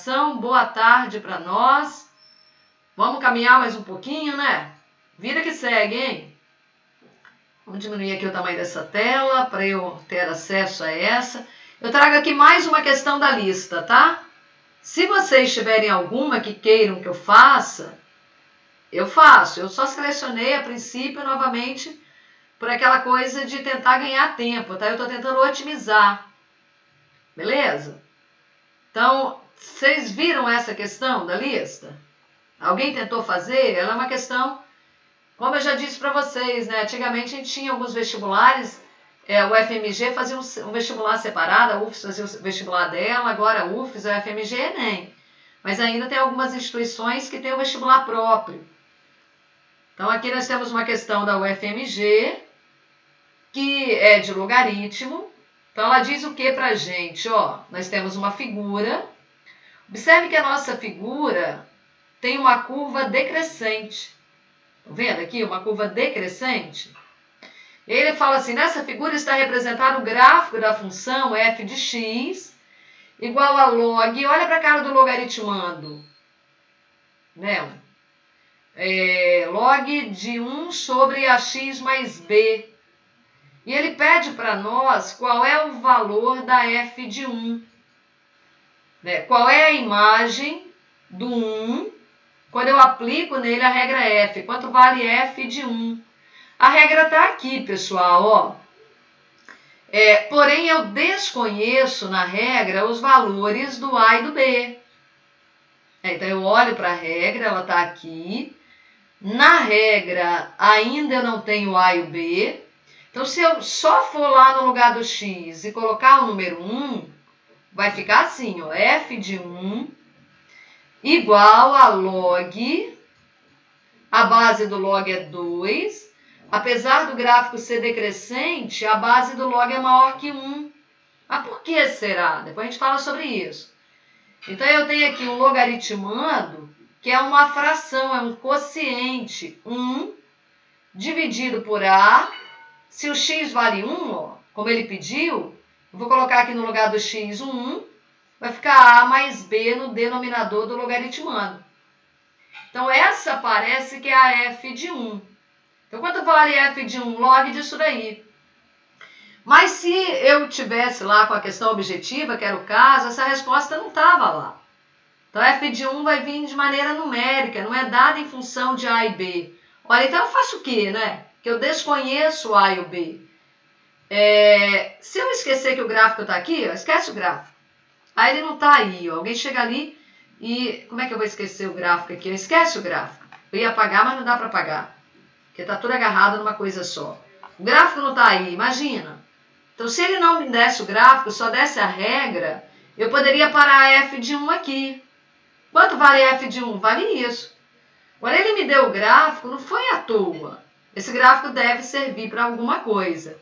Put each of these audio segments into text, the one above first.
apresentação. Boa tarde para nós. Vamos caminhar mais um pouquinho, né? Vida que segue, hein? Vamos diminuir aqui o tamanho dessa tela para eu ter acesso a essa. Eu trago aqui mais uma questão da lista, tá? Se vocês tiverem alguma que queiram que eu faça, eu faço. Eu só selecionei a princípio novamente por aquela coisa de tentar ganhar tempo, tá? Eu estou tentando otimizar. Beleza? Então, vocês viram essa questão da lista? Alguém tentou fazer? Ela é uma questão, como eu já disse para vocês, né? Antigamente a gente tinha alguns vestibulares, o FMG fazia um vestibular separado, a UFES fazia o vestibular dela, agora a UFES, a FMG e Enem. Mas ainda tem algumas instituições que têm o vestibular próprio. Então aqui nós temos uma questão da UFMG, que é de logaritmo. Então ela diz o que pra gente? Ó, nós temos uma figura. Observe que a nossa figura tem uma curva decrescente. Estão vendo aqui? Uma curva decrescente. E ele fala assim, nessa figura está representado o gráfico da função f de x igual a log. Olha para a cara do logaritmando. Né? Log de 1 sobre ax mais b. E ele pede para nós qual é o valor da f de 1. Né? Qual é a imagem do 1 quando eu aplico nele a regra f? Quanto vale f de 1? A regra está aqui, pessoal. Ó. Porém, eu desconheço na regra os valores do a e do b. Então, eu olho para a regra, ela está aqui. Na regra, ainda eu não tenho o a e o b. Então, se eu só for lá no lugar do x e colocar o número 1, vai ficar assim, ó, f de 1 igual a log, a base do log é 2, apesar do gráfico ser decrescente, a base do log é maior que 1. Mas por que será? Depois a gente fala sobre isso. Então, eu tenho aqui um logaritmando, que é uma fração, é um quociente, 1 dividido por a. Se o x vale 1, ó, como ele pediu, eu vou colocar aqui no lugar do x 1, vai ficar a mais b no denominador do logaritmando. Então, essa parece que é a f de 1. Então, quanto vale f de 1? Log disso daí. Mas se eu tivesse lá com a questão objetiva, que era o caso, essa resposta não estava lá. Então, f de 1 vai vir de maneira numérica, não é dada em função de a e b. Olha, então eu faço o quê, né? Que eu desconheço o a e o b. Se eu esquecer que o gráfico está aqui, ó, esquece o gráfico. Aí ele não está aí. Ó. Alguém chega ali e... Como é que eu vou esquecer o gráfico aqui? Esquece o gráfico. Eu ia apagar, mas não dá para apagar. Porque está tudo agarrado numa coisa só. O gráfico não está aí, imagina. Então, se ele não me desse o gráfico, só desse a regra, eu poderia parar a f de 1 aqui. Quanto vale f de 1? Vale isso. Quando ele me deu o gráfico, não foi à toa. Esse gráfico deve servir para alguma coisa.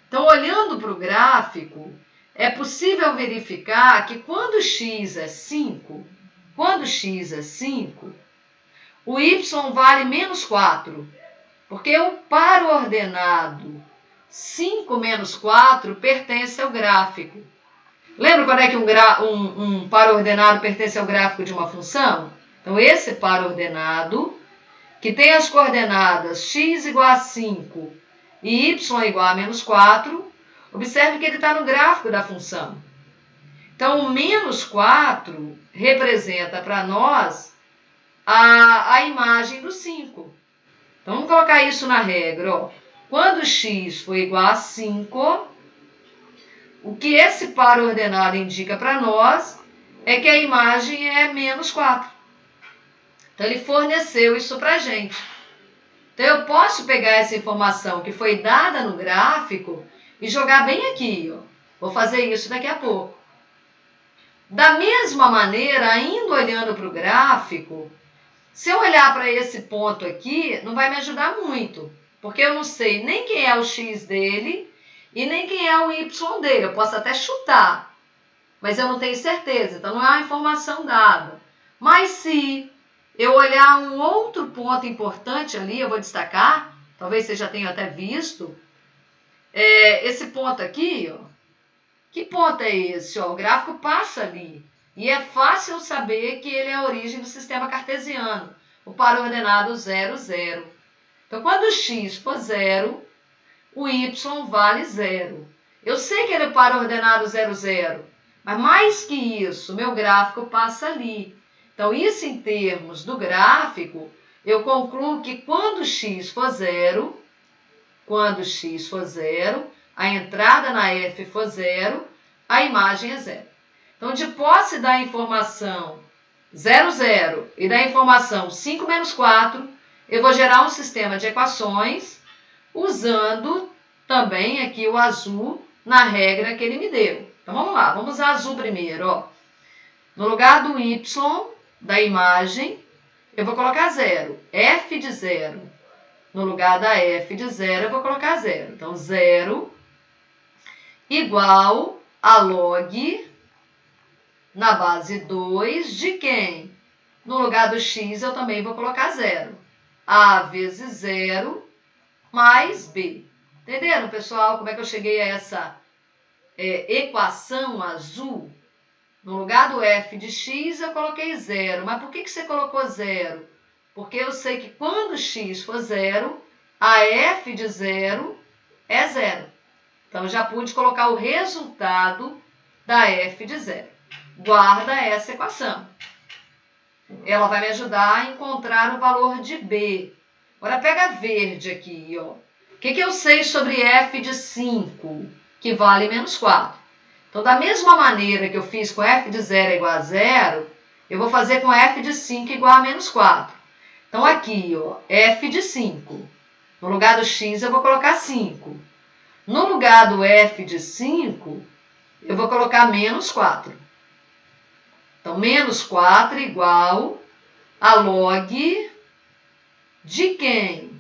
Então, olhando para o gráfico, é possível verificar que quando x é 5, o y vale menos 4, porque o par ordenado 5 menos 4 pertence ao gráfico. Lembra quando é que um par ordenado pertence ao gráfico de uma função? Então, esse par ordenado, que tem as coordenadas x igual a 5 e y igual a menos 4, observe que ele está no gráfico da função. Então, o menos 4 representa para nós a imagem do 5. Então, vamos colocar isso na regra. Ó. Quando x for igual a 5, o que esse par ordenado indica para nós é que a imagem é menos 4. Então, ele forneceu isso para a gente. Então, eu posso pegar essa informação que foi dada no gráfico e jogar bem aqui. Ó. Vou fazer isso daqui a pouco. Da mesma maneira, ainda olhando para o gráfico, se eu olhar para esse ponto aqui, não vai me ajudar muito, porque eu não sei nem quem é o x dele e nem quem é o y dele. Eu posso até chutar, mas eu não tenho certeza, então não é uma informação dada. Mas se eu olhar um outro ponto importante ali, eu vou destacar, talvez você já tenha até visto, esse ponto aqui, ó. Que ponto é esse? Ó, o gráfico passa ali. E é fácil saber que ele é a origem do sistema cartesiano, o par ordenado 0, 0. Então, quando o x for 0, o y vale 0. Eu sei que ele é o par ordenado 0, 0, mas mais que isso, meu gráfico passa ali. Então, isso em termos do gráfico, eu concluo que quando x for 0, a entrada na f for 0, a imagem é 0. Então, de posse da informação 0, 0 e da informação 5 menos 4, eu vou gerar um sistema de equações usando também aqui o azul na regra que ele me deu. Então, vamos lá, vamos usar azul primeiro. Ó. No lugar do y da imagem, eu vou colocar 0, f de 0. No lugar da f de 0, eu vou colocar 0. Então, 0 igual a log na base 2 de quem? No lugar do x, eu também vou colocar 0. A vezes 0 mais b. Entenderam, pessoal, como é que eu cheguei a essa equação azul? No lugar do f de x, eu coloquei 0. Mas por que você colocou 0? Porque eu sei que quando x for 0, a f de 0 é 0. Então, eu já pude colocar o resultado da f de 0. Guarda essa equação. Ela vai me ajudar a encontrar o valor de b. Agora, pega verde aqui. Ó. O que eu sei sobre f de 5, que vale menos 4? Então, da mesma maneira que eu fiz com f de 0 igual a 0, eu vou fazer com f de 5 igual a menos 4. Então, aqui, ó, f de 5. No lugar do x, eu vou colocar 5. No lugar do f de 5, eu vou colocar menos 4. Então, menos 4 igual a log de quem?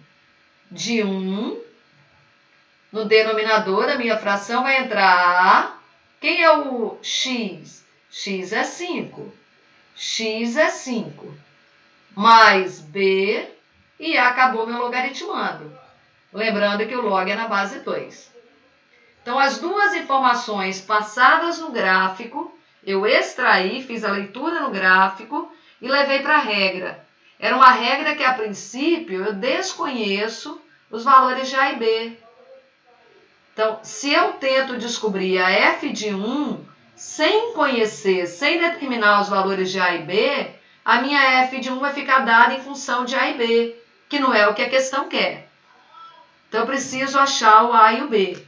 De 1. No denominador da minha fração vai entrar a. Quem é o x? X é 5. X é 5. Mais b e acabou meu logaritmando. Lembrando que o log é na base 2. Então, as duas informações passadas no gráfico, eu extraí, fiz a leitura no gráfico e levei para a regra. Era uma regra que, a princípio, eu desconheço os valores de A e B. Então, se eu tento descobrir a f de 1 sem conhecer, sem determinar os valores de A e B, a minha f de 1 vai ficar dada em função de A e B, que não é o que a questão quer. Então, eu preciso achar o A e o B.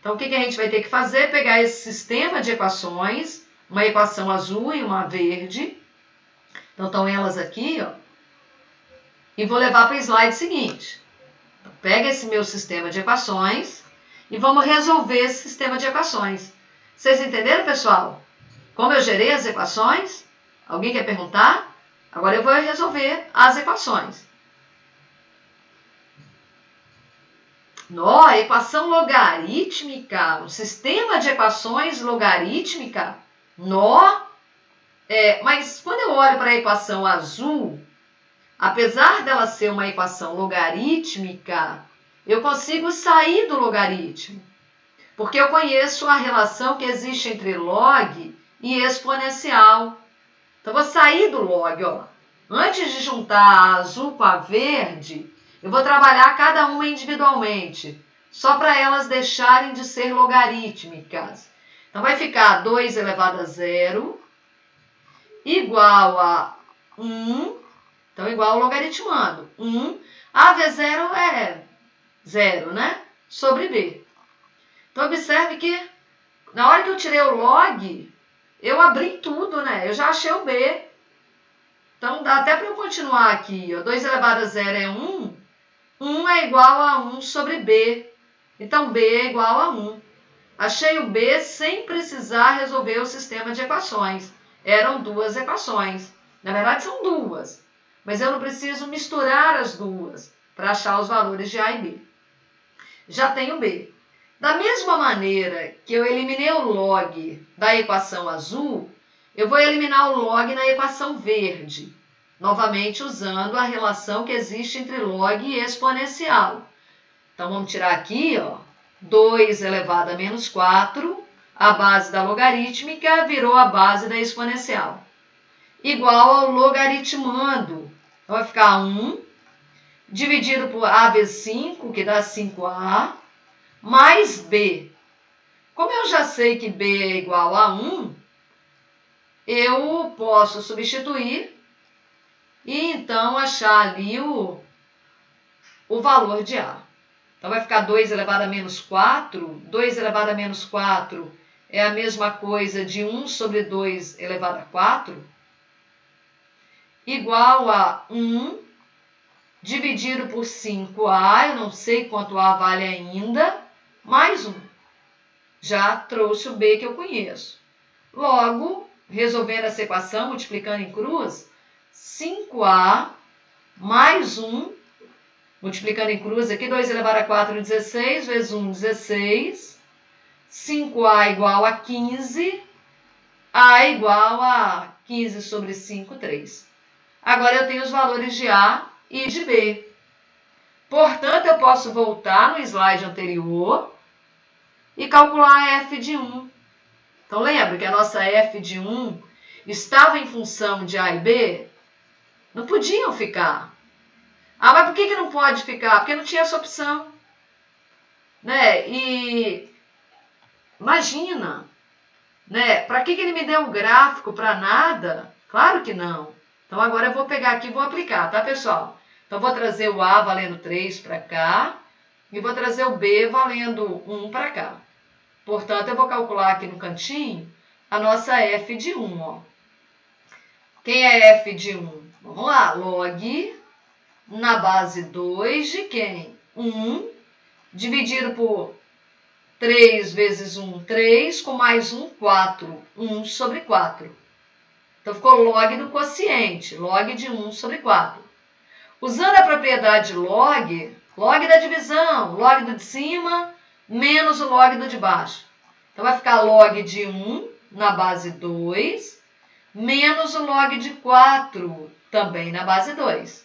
Então, o que a gente vai ter que fazer? Pegar esse sistema de equações, uma equação azul e uma verde. Então, estão elas aqui, ó. E vou levar para o slide seguinte. Então, pega esse meu sistema de equações e vamos resolver esse sistema de equações. Vocês entenderam, pessoal? Como eu gerei as equações? Alguém quer perguntar? Agora eu vou resolver as equações. A equação logarítmica, o sistema de equações logarítmica, mas quando eu olho para a equação azul, apesar dela ser uma equação logarítmica, eu consigo sair do logaritmo, porque eu conheço a relação que existe entre log e exponencial. Então, eu vou sair do log. Ó. Antes de juntar a azul com a verde, eu vou trabalhar cada uma individualmente, só para elas deixarem de ser logarítmicas. Então, vai ficar 2 elevado a 0 igual a 1, então igual logaritmando. 1, a V0 é 0, né? Sobre B. Então, observe que na hora que eu tirei o log, eu abri tudo, né? Eu já achei o B. Então, dá até para eu continuar aqui. Ó. 2 elevado a 0 é 1. 1 é igual a 1 sobre B. Então, B é igual a 1. Achei o B sem precisar resolver o sistema de equações. Eram duas equações. Na verdade, são duas. Mas eu não preciso misturar as duas para achar os valores de A e B. Já tenho B. Da mesma maneira que eu eliminei o log da equação azul, eu vou eliminar o log na equação verde. Novamente usando a relação que existe entre log e exponencial. Então, vamos tirar aqui, ó, 2 elevado a menos 4 a base da logarítmica virou a base da exponencial. Igual ao logaritmando. Então, vai ficar 1 dividido por A vezes 5, que dá 5A, mais B. Como eu já sei que B é igual a 1, eu posso substituir e então achar ali o valor de A. Então, vai ficar 2 elevado a menos 4. 2 elevado a menos 4 é a mesma coisa de 1 sobre 2 elevado a 4, igual a 1 dividido por 5A, eu não sei quanto A vale ainda, mais 1. Já trouxe o B que eu conheço. Logo, resolvendo essa equação, multiplicando em cruz, 5A mais 1, multiplicando em cruz aqui, 2 elevado a 4, 16, vezes 1, 16. 5A igual a 15, A igual a 15 sobre 5, 3. Agora eu tenho os valores de A e de B. Portanto, eu posso voltar no slide anterior e calcular a f de 1. Então, lembra que a nossa f de 1 estava em função de A e B? Não podiam ficar. Ah, mas por que não pode ficar? Porque não tinha essa opção. Né? E imagina, né? Para que ele me deu o gráfico para nada? Claro que não. Então, agora eu vou pegar aqui e vou aplicar, tá, pessoal? Então, vou trazer o A valendo 3 para cá e vou trazer o B valendo 1 para cá. Portanto, eu vou calcular aqui no cantinho a nossa f de 1. Ó. Quem é f de 1? Vamos lá, log na base 2 de quem? 1 dividido por 3 vezes 1, 3, com mais 1, 4. 1 sobre 4. Então, ficou log do quociente, log de 1 sobre 4. Usando a propriedade log, log da divisão, log do de cima, menos o log do de baixo. Então, vai ficar log de 1 na base 2, menos o log de 4, também na base 2.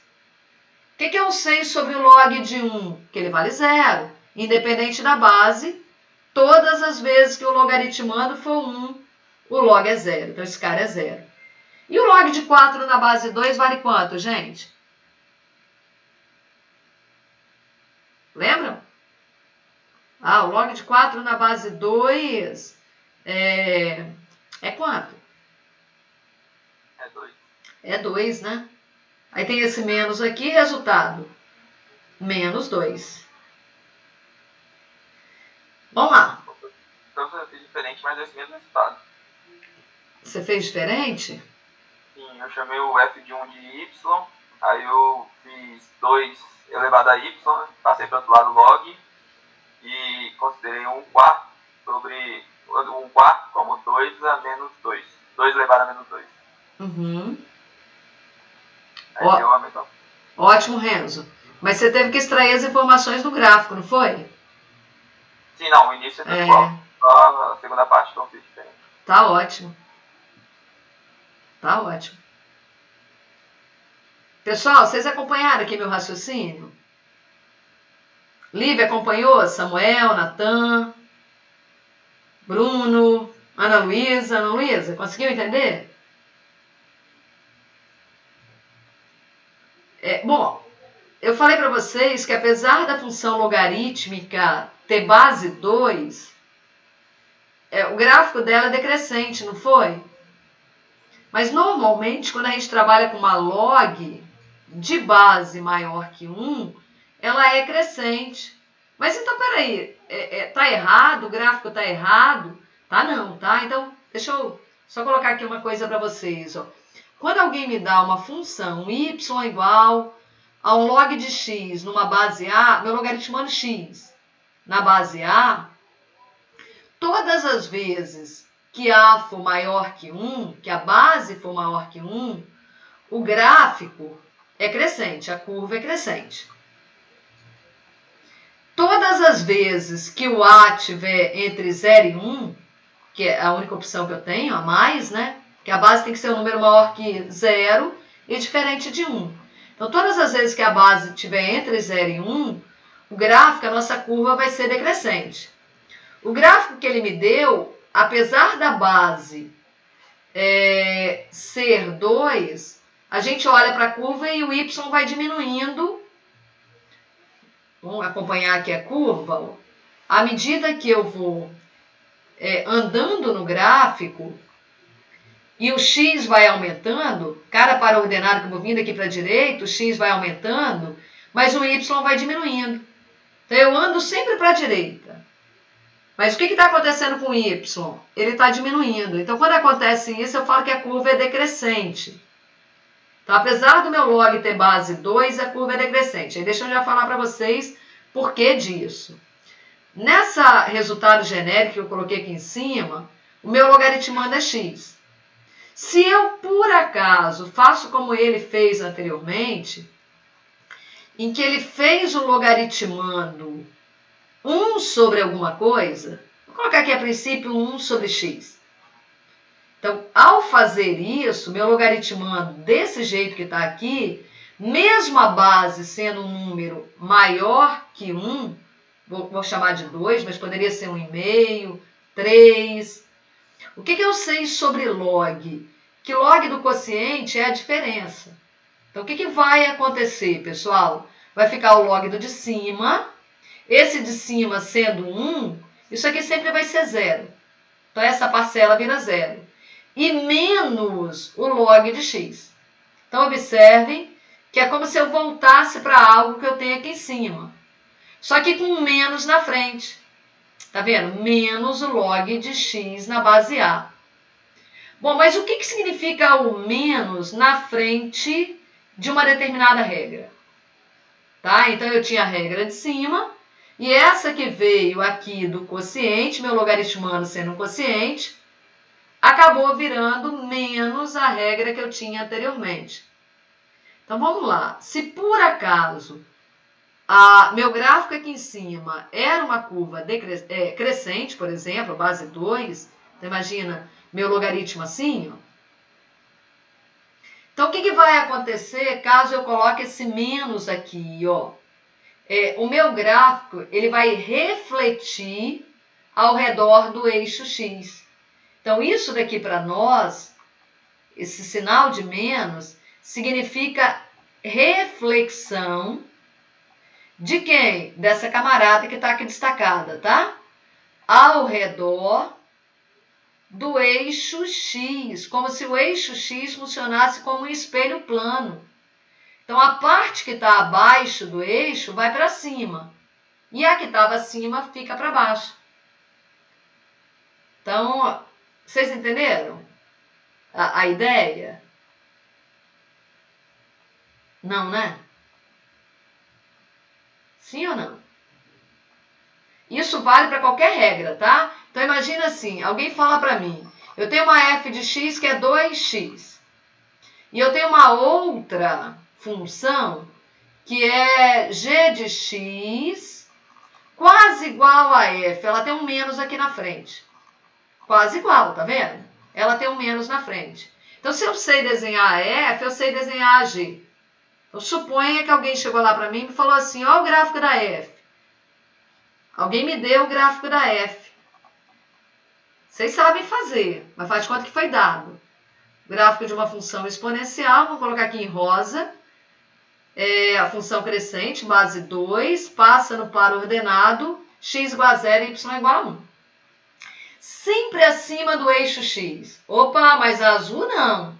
O que eu sei sobre o log de 1? Que ele vale 0, independente da base. Todas as vezes que o logaritmando for 1, o log é 0. Então, esse cara é 0. E o log de 4 na base 2 vale quanto, gente? Lembram? Ah, o log de 4 na base 2 é quanto? É 2. É 2, né? Aí tem esse menos aqui, resultado, menos 2. Vamos lá. Então eu fiz diferente, mas é esse mesmo resultado. Você fez diferente? Sim, eu chamei o f de 1 de y, aí eu fiz 2 elevado a y, passei para o outro lado log, e considerei 1 quarto sobre 1 quarto como 2 a menos 2. 2 elevado a menos 2. Uhum. Aí deu a mesma. Ótimo, Renzo. Mas você teve que extrair as informações do gráfico, não foi? Sim, não, o início é igual. Só a segunda parte que eu fiz diferente. Tá ótimo. Tá ótimo. Pessoal, vocês acompanharam aqui meu raciocínio? Lívia acompanhou? Samuel, Natan, Bruno, Ana Luísa. Ana Luísa, conseguiu entender? Bom, eu falei para vocês que apesar da função logarítmica ter base 2, o gráfico dela é decrescente, não foi? Mas normalmente, quando a gente trabalha com uma log de base maior que 1, ela é crescente. Mas então, peraí, tá errado? O gráfico tá errado? Tá não, tá? Então, deixa eu só colocar aqui uma coisa para vocês. Ó. Quando alguém me dá uma função y igual a um log de x numa base A, meu logaritmando x na base A, todas as vezes que A for maior que 1, que a base for maior que 1, o gráfico é crescente, a curva é crescente. Todas as vezes que o A tiver entre 0 e 1, que é a única opção que eu tenho, a mais, né? Que a base tem que ser um número maior que 0 e diferente de 1. Então, todas as vezes que a base tiver entre 0 e 1, o gráfico, a nossa curva vai ser decrescente. O gráfico que ele me deu, apesar da base ser 2, a gente olha para a curva e o y vai diminuindo. Vamos acompanhar aqui a curva. À medida que eu vou andando no gráfico e o x vai aumentando, cada par ordenado que eu vou vindo aqui para a direita, o x vai aumentando, mas o y vai diminuindo. Então eu ando sempre para a direita. Mas o que está acontecendo com o y? Ele está diminuindo. Então, quando acontece isso, eu falo que a curva é decrescente. Então, apesar do meu log ter base 2, a curva é decrescente. Aí deixa eu já falar para vocês por que disso. Nessa resultado genérico que eu coloquei aqui em cima, o meu logaritmando é x. Se eu, por acaso, faço como ele fez anteriormente, em que ele fez o logaritmando 1 sobre alguma coisa, vou colocar aqui a princípio 1 sobre x. Então, ao fazer isso, meu logaritmando desse jeito que está aqui, mesmo a base sendo um número maior que 1, vou chamar de 2, mas poderia ser 1,5, 3. O que eu sei sobre log? Que log do quociente é a diferença. Então, o que vai acontecer, pessoal? Vai ficar o log do de cima. Esse de cima sendo 1, isso aqui sempre vai ser 0. Então, essa parcela vira 0. E menos o log de x. Então, observem que é como se eu voltasse para algo que eu tenho aqui em cima. Só que com menos na frente. Tá vendo? Menos o log de x na base A. Bom, mas o que significa o menos na frente de uma determinada regra? Tá? Então, eu tinha a regra de cima. E essa que veio aqui do quociente, meu logaritmando sendo um quociente, acabou virando menos a regra que eu tinha anteriormente. Então, vamos lá. Se por acaso meu gráfico aqui em cima era uma curva crescente, por exemplo, base 2, então imagina meu logaritmo assim, ó. Então, o que vai acontecer caso eu coloque esse menos aqui, ó? O meu gráfico ele vai refletir ao redor do eixo x. Então, isso daqui para nós, esse sinal de menos, significa reflexão de quem? Dessa camarada que está aqui destacada, tá? Ao redor do eixo x, como se o eixo x funcionasse como um espelho plano. Então, a parte que está abaixo do eixo vai para cima. E a que estava acima fica para baixo. Então, vocês entenderam a ideia? Não, né? Sim ou não? Isso vale para qualquer regra, tá? Então, imagina assim, alguém fala para mim, eu tenho uma f de x que é 2x. E eu tenho uma outra função que é g de x quase igual a f. Ela tem um menos aqui na frente. Quase igual, tá vendo? Ela tem um menos na frente. Então, se eu sei desenhar a f, eu sei desenhar a g. Então, suponha que alguém chegou lá para mim e me falou assim, ó o gráfico da f. Alguém me deu o gráfico da f. Vocês sabem fazer, mas faz de conta que foi dado. Gráfico de uma função exponencial, vou colocar aqui em rosa. A função crescente, base 2, passa no par ordenado, x igual a 0 e y igual a 1. Sempre acima do eixo x. Opa, mas a azul não.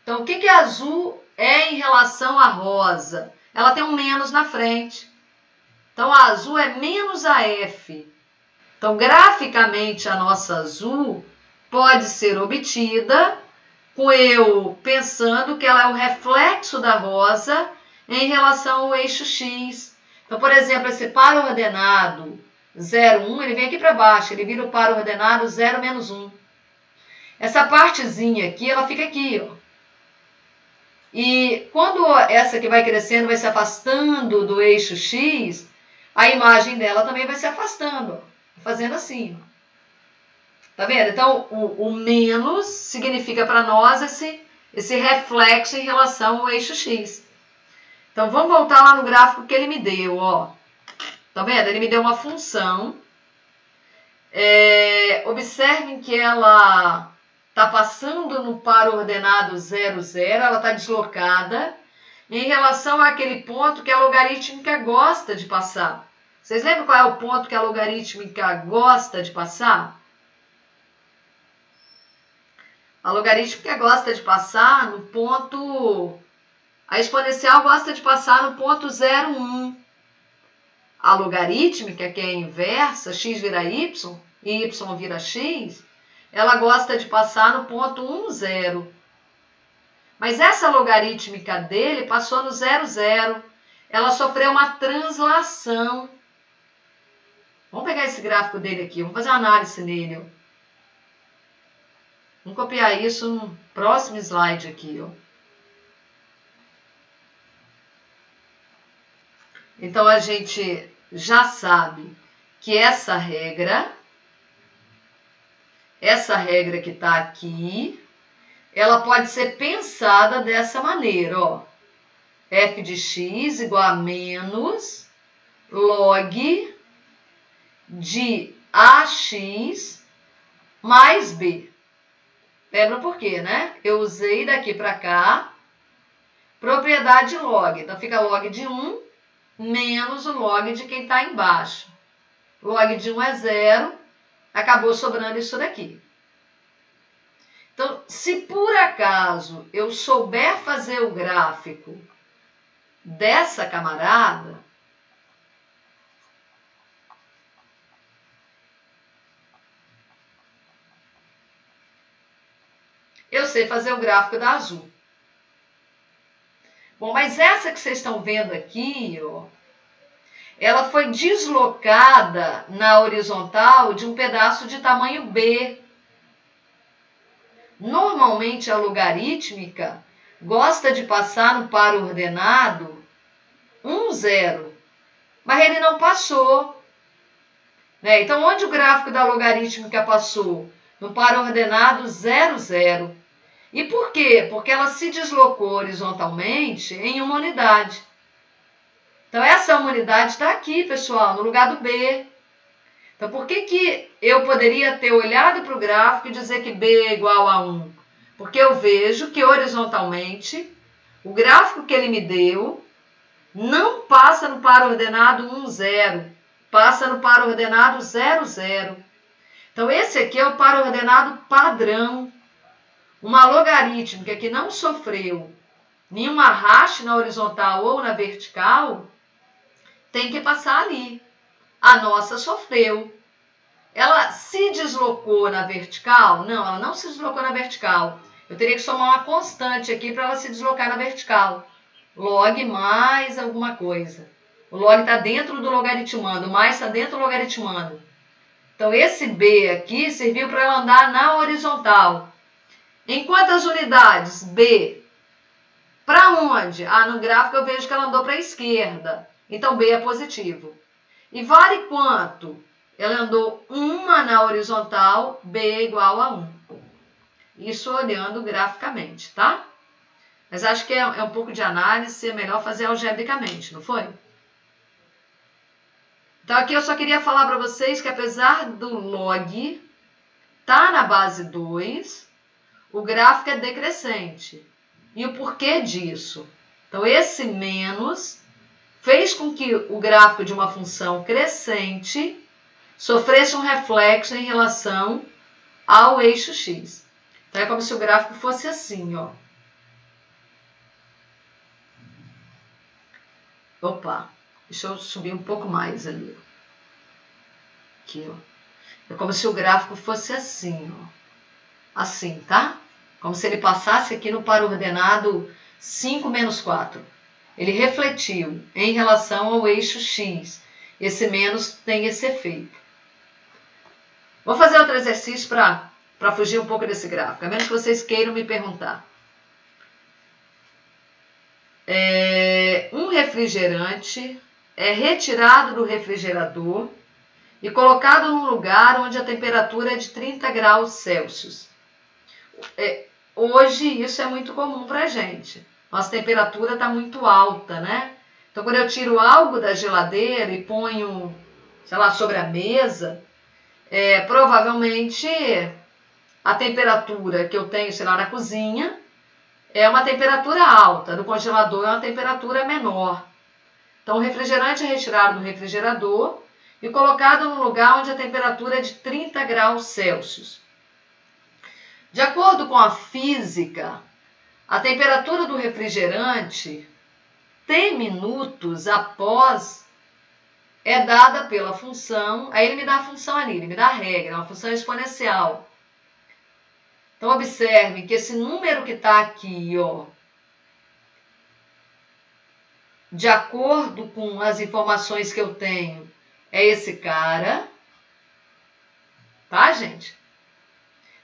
Então, o que a azul é em relação à rosa? Ela tem um menos na frente. Então, a azul é menos a f. Então, graficamente, a nossa azul pode ser obtida com eu pensando que ela é o reflexo da rosa em relação ao eixo x. Então, por exemplo, esse par ordenado 0, 1, ele vem aqui para baixo, ele vira o par ordenado 0, menos 1. Essa partezinha aqui, ela fica aqui, ó. E quando essa que vai crescendo vai se afastando do eixo x, a imagem dela também vai se afastando, ó, fazendo assim, ó. Tá vendo? Então, o menos significa para nós esse reflexo em relação ao eixo x. Então, vamos voltar lá no gráfico que ele me deu, ó. Tá vendo? Ele me deu uma função Observem que ela está passando no par ordenado 0, 0, ela está deslocada em relação àquele ponto que a logarítmica gosta de passar. Vocês lembram qual é o ponto que a logarítmica gosta de passar? A logarítmica gosta de passar no ponto... A exponencial gosta de passar no ponto 0, 1. A logarítmica, que é a inversa, x vira y e y vira x, ela gosta de passar no ponto 1, 0. Mas essa logarítmica dele passou no 0, 0. Ela sofreu uma translação. Vamos pegar esse gráfico dele aqui, vamos fazer uma análise nele. Ó. Vamos copiar isso no próximo slide aqui. Ó. Então, a gente já sabe que essa regra que está aqui, ela pode ser pensada dessa maneira, ó. F de x igual a menos log de AX mais B. Lembra por quê, né? Eu usei daqui para cá propriedade log. Então, fica log de 1 menos o log de quem está embaixo. Log de 1 é 0, acabou sobrando isso daqui. Então, se por acaso eu souber fazer o gráfico dessa camarada, eu sei fazer o gráfico da azul. Bom, mas essa que vocês estão vendo aqui, ó, ela foi deslocada na horizontal de um pedaço de tamanho B. Normalmente a logarítmica gosta de passar no par ordenado 1, 0, mas ele não passou. Né? Então, onde o gráfico da logarítmica passou? No par ordenado 0, 0. E por quê? Porque ela se deslocou horizontalmente em uma unidade. Então, essa unidade está aqui, pessoal, no lugar do B. Então, por que eu poderia ter olhado para o gráfico e dizer que B é igual a 1? Porque eu vejo que horizontalmente, o gráfico que ele me deu não passa no par ordenado 1, 0. Passa no par ordenado 0, 0. Então, esse aqui é o par ordenado padrão. Uma logarítmica que não sofreu nenhum arraste na horizontal ou na vertical, tem que passar ali. A nossa sofreu. Ela se deslocou na vertical? Não, ela não se deslocou na vertical. Eu teria que somar uma constante aqui para ela se deslocar na vertical. Log mais alguma coisa. O log está dentro do logaritmando, o mais está dentro do logaritmando. Então, esse B aqui serviu para ela andar na horizontal. Em quantas unidades? B. Para onde? No gráfico eu vejo que ela andou para a esquerda. Então, B é positivo. E vale quanto? Ela andou uma na horizontal, B é igual a 1. Isso olhando graficamente, tá? Mas acho que é um pouco de análise, é melhor fazer algebricamente, não foi? Então, aqui eu só queria falar para vocês que apesar do log estar na base 2, o gráfico é decrescente. E o porquê disso? Então, esse menos fez com que o gráfico de uma função crescente sofresse um reflexo em relação ao eixo x. Então, é como se o gráfico fosse assim, ó. Opa, deixa eu subir um pouco mais ali. Aqui, ó. É como se o gráfico fosse assim, ó. Assim, tá? Como se ele passasse aqui no par ordenado 5 menos 4. Ele refletiu em relação ao eixo x. Esse menos tem esse efeito. Vou fazer outro exercício para fugir um pouco desse gráfico, a menos que vocês queiram me perguntar. Um refrigerante é retirado do refrigerador e colocado num lugar onde a temperatura é de 30 graus Celsius. Hoje isso é muito comum para a gente. Nossa temperatura está muito alta, né? Então, quando eu tiro algo da geladeira e ponho, sei lá, sobre a mesa, provavelmente a temperatura que eu tenho, sei lá, na cozinha é uma temperatura alta, no congelador é uma temperatura menor. Então o refrigerante é retirado do refrigerador e colocado num lugar onde a temperatura é de 30 graus Celsius. De acordo com a física, a temperatura do refrigerante, T minutos após, é dada pela função, aí ele me dá a função ali, ele me dá a regra, uma função exponencial. Então, observe que esse número que está aqui, ó, de acordo com as informações que eu tenho, é esse cara, tá, gente?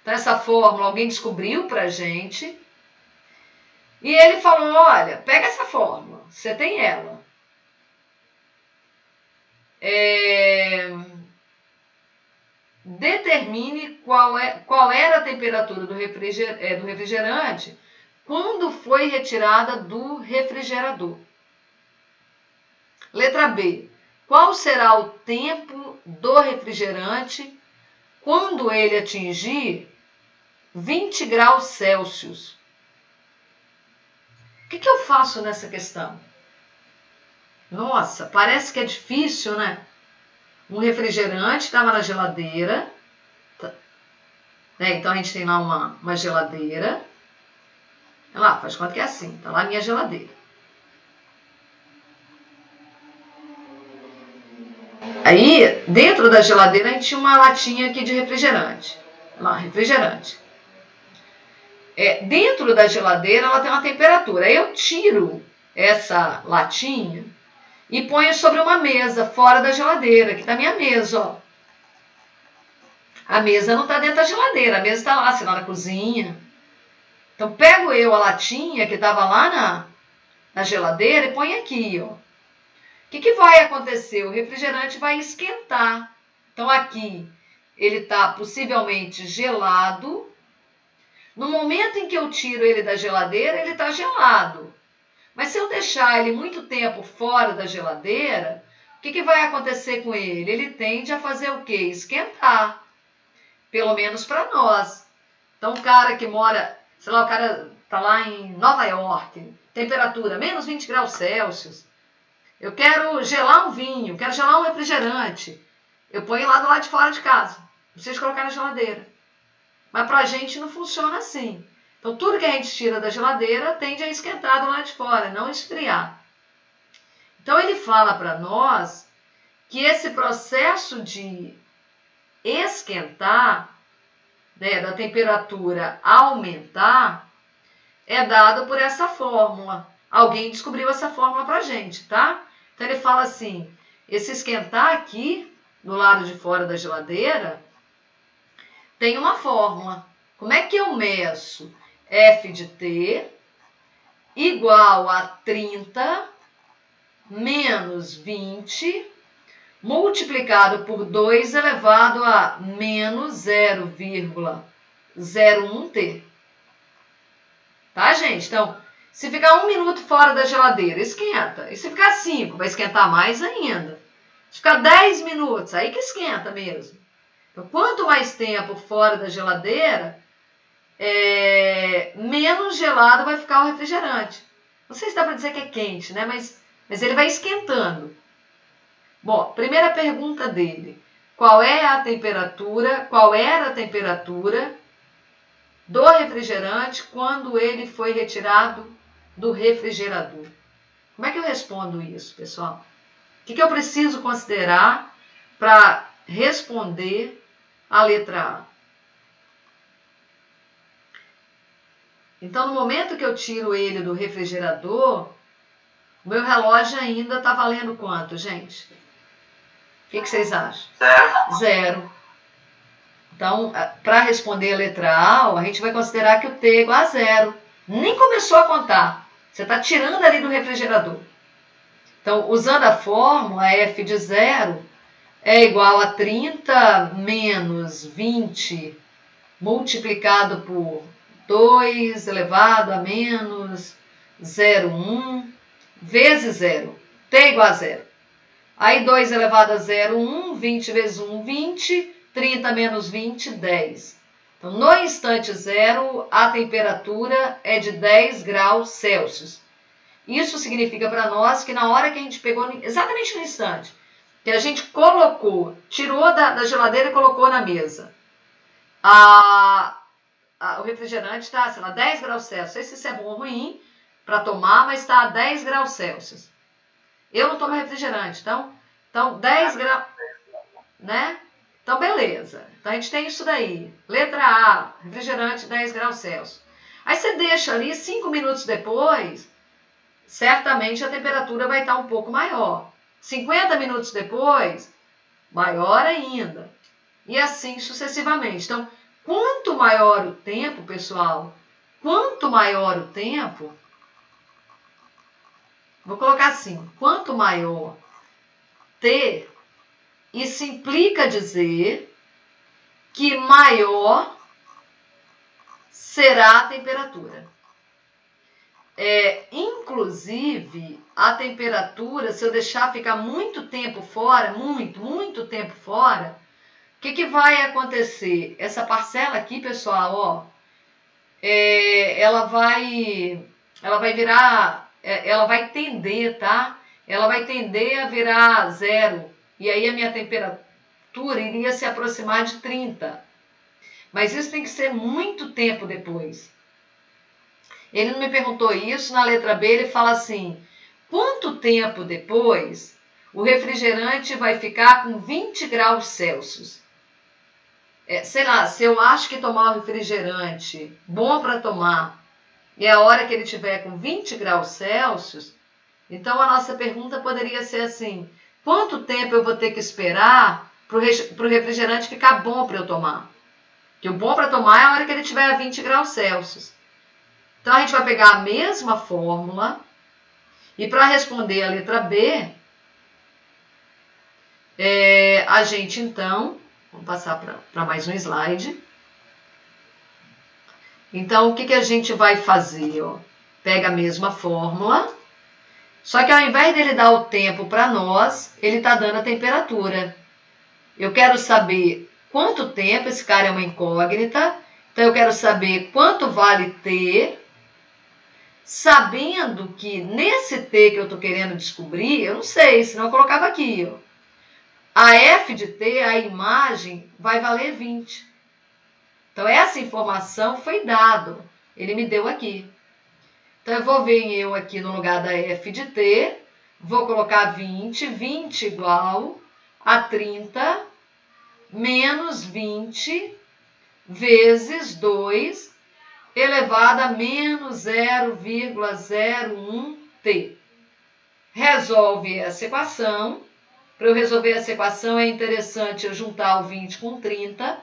Então, essa fórmula alguém descobriu pra gente e ele falou, olha, pega essa fórmula, você tem ela. Determine qual era a temperatura do refrigerante quando foi retirada do refrigerador. Letra B. Qual será o tempo do refrigerante quando ele atingir 20 graus Celsius? O que eu faço nessa questão? Nossa, parece que é difícil, né? Um refrigerante estava na geladeira, né? Então a gente tem lá uma geladeira. Olha lá, faz conta que é assim, tá lá a minha geladeira. Aí, dentro da geladeira, a gente tinha uma latinha aqui de refrigerante. Olha lá, refrigerante. Dentro da geladeira, ela tem uma temperatura. Aí eu tiro essa latinha e ponho sobre uma mesa, fora da geladeira, que tá a minha mesa, ó. A mesa não está dentro da geladeira, a mesa está lá, sei lá, na cozinha. Então, pego eu a latinha que estava lá na geladeira e ponho aqui, ó. O que vai acontecer? O refrigerante vai esquentar. Então, aqui, ele está possivelmente gelado. No momento em que eu tiro ele da geladeira, ele está gelado. Mas se eu deixar ele muito tempo fora da geladeira, o que vai acontecer com ele? Ele tende a fazer o quê? Esquentar. Pelo menos para nós. Então, o cara que mora, sei lá, o cara está lá em Nova York, temperatura menos 20 graus Celsius. Eu quero gelar um vinho, quero gelar um refrigerante. Eu ponho lá do lado de fora de casa. Não precisa colocar na geladeira. Mas para a gente não funciona assim. Então, tudo que a gente tira da geladeira tende a esquentar do lado de fora, não esfriar. Então, ele fala para nós que esse processo de esquentar, né, da temperatura aumentar, é dado por essa fórmula. Alguém descobriu essa fórmula para a gente, tá? Então, ele fala assim, esse esquentar aqui, do lado de fora da geladeira, tem uma fórmula. Como é que eu meço? F de T igual a 30 menos 20 multiplicado por 2 elevado a menos 0,01T. Tá, gente? Então, se ficar 1 minuto fora da geladeira, esquenta. E se ficar 5, vai esquentar mais ainda. Se ficar 10 minutos, aí que esquenta mesmo. Então, quanto mais tempo fora da geladeira, menos gelado vai ficar o refrigerante. Não sei se dá para dizer que é quente, né? Mas ele vai esquentando. Bom, primeira pergunta dele. Qual era a temperatura do refrigerante quando ele foi retirado do refrigerador? Como é que eu respondo isso, pessoal? O que eu preciso considerar para responder a letra A? Então, no momento que eu tiro ele do refrigerador, o meu relógio ainda está valendo quanto, gente? O que vocês acham? 0. Então, para responder a letra A, a gente vai considerar que o T é igual a 0. Nem começou a contar. Você está tirando ali do refrigerador. Então, usando a fórmula, F de 0 é igual a 30 menos 20 multiplicado por 2 elevado a menos 0,1 vezes 0. T igual a 0. Aí 2 elevado a 0, 1. 20 vezes 1, 20. 30 menos 20, 10. Então, no instante zero, a temperatura é de 10 graus Celsius. Isso significa para nós que na hora que a gente pegou, exatamente no instante, que a gente colocou, tirou da geladeira e colocou na mesa, o refrigerante está, sei lá, 10 graus Celsius. Não sei se isso é bom ou ruim para tomar, mas está a 10 graus Celsius. Eu não tomo refrigerante, então 10 graus, né? Então, beleza. Então, a gente tem isso daí. Letra A, refrigerante 10 graus Celsius. Aí você deixa ali 5 minutos depois, certamente a temperatura vai estar um pouco maior. 50 minutos depois, maior ainda. E assim sucessivamente. Então, quanto maior o tempo, pessoal, quanto maior o tempo, vou colocar assim, quanto maior T, isso implica dizer que maior será a temperatura. Inclusive, a temperatura, se eu deixar ficar muito tempo fora, muito tempo fora, o que vai acontecer? Essa parcela aqui, pessoal, ó, ela vai virar, ela vai tender, tá? Ela vai tender a virar zero. E aí a minha temperatura iria se aproximar de 30. Mas isso tem que ser muito tempo depois. Ele não me perguntou isso, na letra B ele fala assim, quanto tempo depois o refrigerante vai ficar com 20 graus Celsius? Sei lá, se eu acho que tomar o refrigerante bom para tomar é a hora que ele tiver com 20 graus Celsius, então a nossa pergunta poderia ser assim, quanto tempo eu vou ter que esperar para o refrigerante ficar bom para eu tomar? Que o bom para tomar é a hora que ele tiver a 20 graus Celsius. Então, a gente vai pegar a mesma fórmula e para responder a letra B, a gente então, vamos passar para mais um slide. Então, o que a gente vai fazer? Ó? Pega a mesma fórmula, só que ao invés dele dar o tempo para nós, ele está dando a temperatura. Eu quero saber quanto tempo, esse cara é uma incógnita, então eu quero saber quanto vale T, sabendo que nesse T que eu estou querendo descobrir, eu não sei, senão eu colocava aqui, ó. A F de T, a imagem, vai valer 20. Então, essa informação foi dada. Ele me deu aqui. Então, eu vou vir eu aqui no lugar da F de T, vou colocar 20. 20 igual a 30 menos 20 vezes 2 elevado a menos 0,01T. Resolve essa equação. Para eu resolver essa equação é interessante eu juntar o 20 com 30.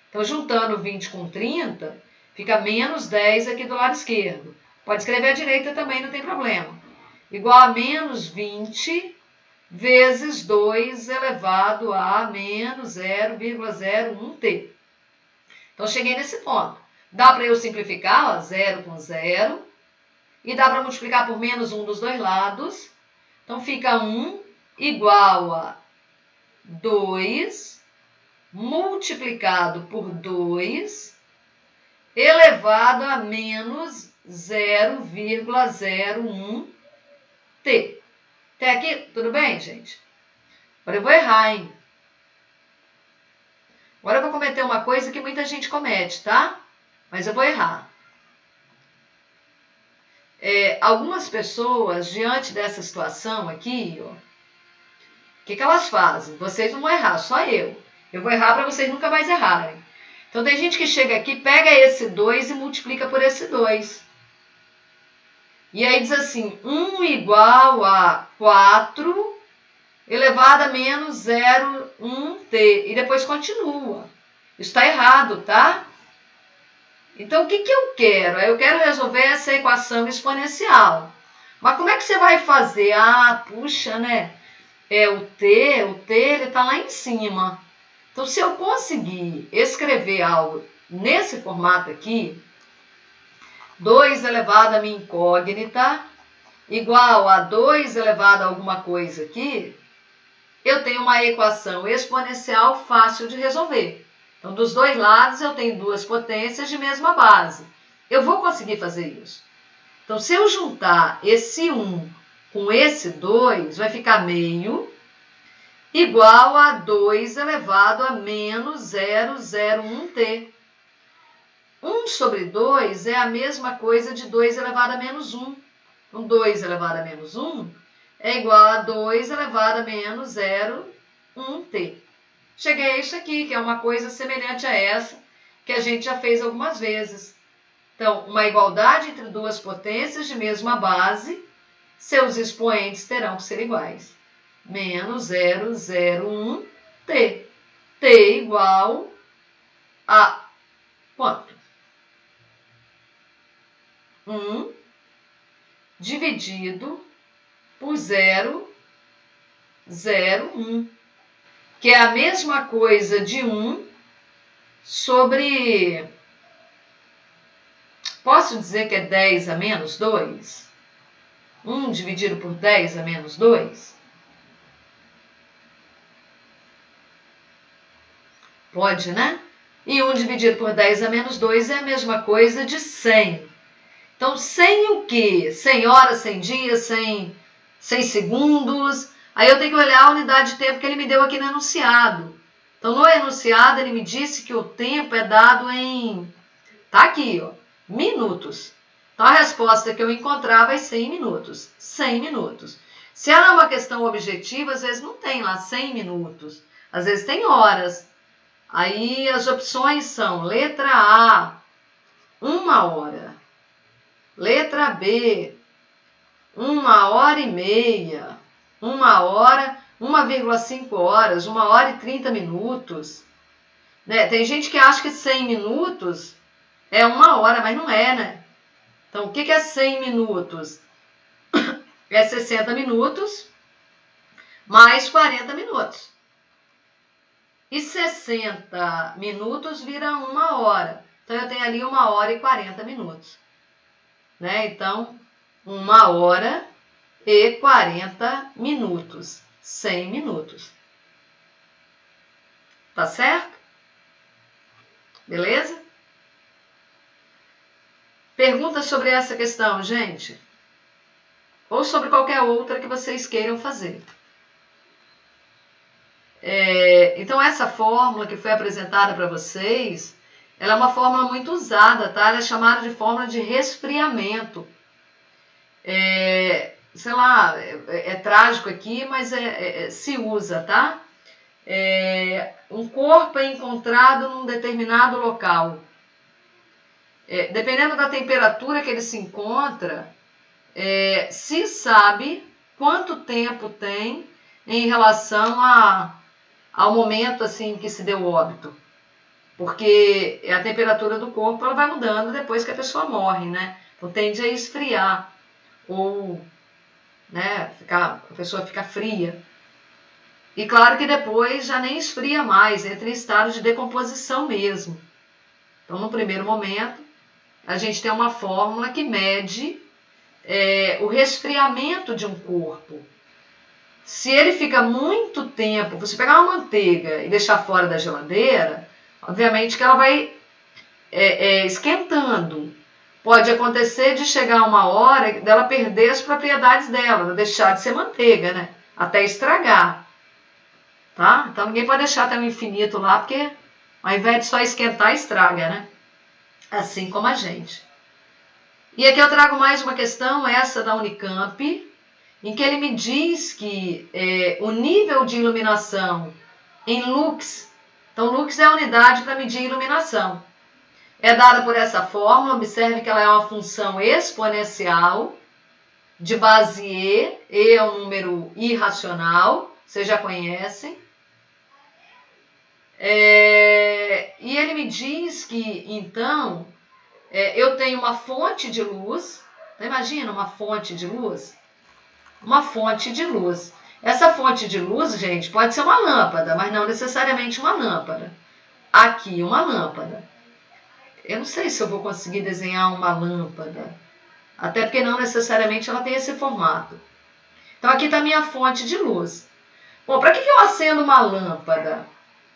Então, juntando 20 com 30, fica menos 10 aqui do lado esquerdo. Pode escrever à direita também, não tem problema. Igual a menos 20 vezes 2 elevado a menos 0,01T. Então, cheguei nesse ponto. Dá para eu simplificar, ó, 0 com 0. E dá para multiplicar por menos 1 dos dois lados. Então, fica 1 igual a 2 multiplicado por 2 elevado a menos 0,01T. Até aqui, tudo bem, gente? Agora eu vou errar, hein? Agora eu vou cometer uma coisa que muita gente comete, tá? Mas eu vou errar. Algumas pessoas, diante dessa situação aqui, ó, o que elas fazem? Vocês não vão errar, só eu. Eu vou errar para vocês nunca mais errarem. Então, tem gente que chega aqui, pega esse 2 e multiplica por esse 2. E aí diz assim, 1 igual a 4 elevado a menos 0,1T. E depois continua. Isso está errado, tá? Então, o que eu quero? Eu quero resolver essa equação exponencial. Mas como é que você vai fazer? Puxa, né? O T ele está lá em cima. Então, se eu conseguir escrever algo nesse formato aqui, 2 elevado a minha incógnita, igual a 2 elevado a alguma coisa aqui, eu tenho uma equação exponencial fácil de resolver. Então, dos dois lados, eu tenho duas potências de mesma base. Eu vou conseguir fazer isso. Então, se eu juntar esse 1 com esse 2, vai ficar meio igual a 2 elevado a menos 0,01t. 1 sobre 2 é a mesma coisa de 2 elevado a menos 1. Então, 2 elevado a menos 1 é igual a 2 elevado a menos 0,1t. Cheguei a isso aqui, que é uma coisa semelhante a essa, que a gente já fez algumas vezes. Então, uma igualdade entre duas potências de mesma base, seus expoentes terão que ser iguais. Menos 0,01t. T igual a quanto? 1 dividido por 0,01, que é a mesma coisa de 1 sobre... Posso dizer que é 10 a menos 2? 1 dividido por 10 a menos 2? Pode, né? E 1 dividido por 10 a menos 2 é a mesma coisa de 100. Então, 100 o quê? 100 horas, 100 dias, 100 segundos. Aí eu tenho que olhar a unidade de tempo que ele me deu aqui no enunciado. Então, no enunciado, ele me disse que o tempo é dado em... Tá aqui, ó, minutos. Então, a resposta que eu encontrar vai ser em minutos. 100 minutos. Se ela é uma questão objetiva, às vezes não tem lá 100 minutos. Às vezes tem horas. Aí as opções são letra A, 1 hora. Letra B, 1h30. 1 hora, 1,5 horas, 1 hora e 30 minutos. Né? Tem gente que acha que 100 minutos é 1 hora, mas não é, né? Então, o que é 100 minutos? É 60 minutos mais 40 minutos. E 60 minutos vira 1 hora. Então, eu tenho ali 1 hora e 40 minutos. Né? Então, 1 hora e 40 minutos. 100 minutos. Tá certo? Beleza? Pergunta sobre essa questão, gente. Ou sobre qualquer outra que vocês queiram fazer. Então, essa fórmula que foi apresentada para vocês, ela é uma fórmula muito usada, tá? Ela é chamada de fórmula de resfriamento. Sei lá, é trágico aqui, mas se usa, tá? Um corpo é encontrado num determinado local. Dependendo da temperatura que ele se encontra, se sabe quanto tempo tem em relação ao momento assim que se deu o óbito. Porque a temperatura do corpo ela vai mudando depois que a pessoa morre, né? Então tende a esfriar ou, né, a pessoa fica fria. E claro que depois já nem esfria mais, entra em estado de decomposição mesmo. Então, no primeiro momento, a gente tem uma fórmula que mede o resfriamento de um corpo. Se ele fica muito tempo, você pegar uma manteiga e deixar fora da geladeira, obviamente que ela vai esquentando. Pode acontecer de chegar uma hora dela perder as propriedades dela, deixar de ser manteiga, né? Até estragar. Tá? Então ninguém pode deixar até o infinito lá, porque ao invés de só esquentar, estraga, né? Assim como a gente. E aqui eu trago mais uma questão, essa da Unicamp, em que ele me diz que o nível de iluminação em lux, então lux é a unidade para medir iluminação, é dada por essa fórmula. Observe que ela é uma função exponencial de base E é um número irracional, vocês já conhecem. E ele me diz que, então, eu tenho uma fonte de luz. Imagina uma fonte de luz? Uma fonte de luz. Essa fonte de luz, gente, pode ser uma lâmpada, mas não necessariamente uma lâmpada. Aqui, uma lâmpada. Eu não sei se eu vou conseguir desenhar uma lâmpada, até porque não necessariamente ela tem esse formato. Então, aqui está a minha fonte de luz. Bom, para que eu acendo uma lâmpada?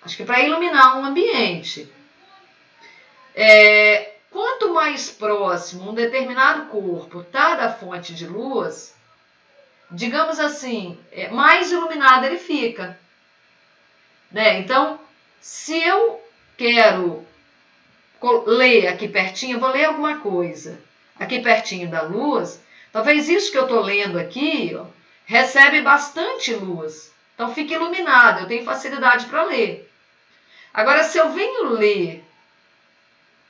Acho que para iluminar um ambiente. Quanto mais próximo um determinado corpo está da fonte de luz, digamos assim, mais iluminado ele fica. Né? Então, se eu quero ler aqui pertinho, eu vou ler alguma coisa aqui pertinho da luz, talvez isso que eu estou lendo aqui, ó, recebe bastante luz. Então fica iluminado, eu tenho facilidade para ler. Agora, se eu venho ler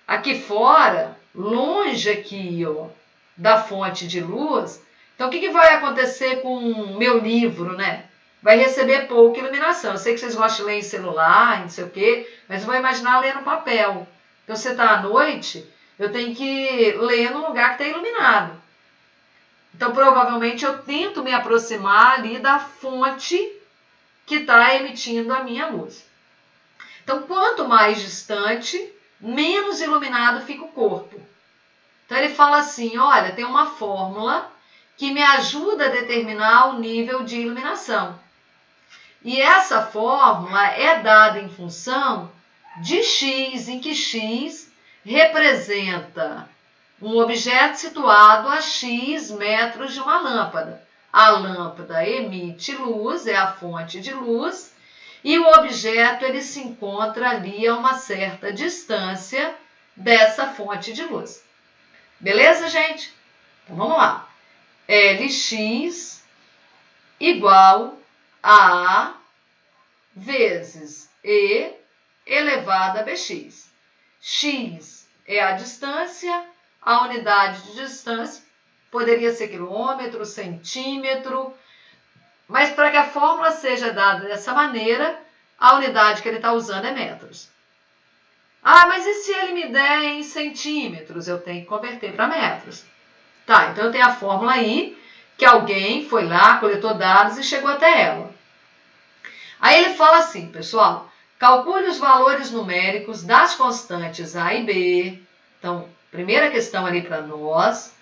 aqui fora, longe aqui, ó, da fonte de luz, então o que vai acontecer com o meu livro, né? Vai receber pouca iluminação. Eu sei que vocês gostam de ler em celular, não sei o quê, mas eu vou imaginar ler no papel. Então, você está à noite, eu tenho que ler num lugar que está iluminado. Então, provavelmente, eu tento me aproximar ali da fonte que está emitindo a minha luz. Então, quanto mais distante, menos iluminado fica o corpo. Então, ele fala assim, olha, tem uma fórmula que me ajuda a determinar o nível de iluminação. E essa fórmula é dada em função de x, em que x representa um objeto situado a x metros de uma lâmpada. A lâmpada emite luz, é a fonte de luz, e o objeto ele se encontra ali a uma certa distância dessa fonte de luz. Beleza, gente? Então, vamos lá. Lx igual a vezes E elevado a bx. X é a distância, a unidade de distância poderia ser quilômetro, centímetro, mas para que a fórmula seja dada dessa maneira, a unidade que ele está usando é metros. Ah, mas e se ele me der em centímetros? Eu tenho que converter para metros. Tá, então eu tenho a fórmula aí, que alguém foi lá, coletou dados e chegou até ela. Aí ele fala assim, pessoal, calcule os valores numéricos das constantes A e B. Então, primeira questão ali para nós.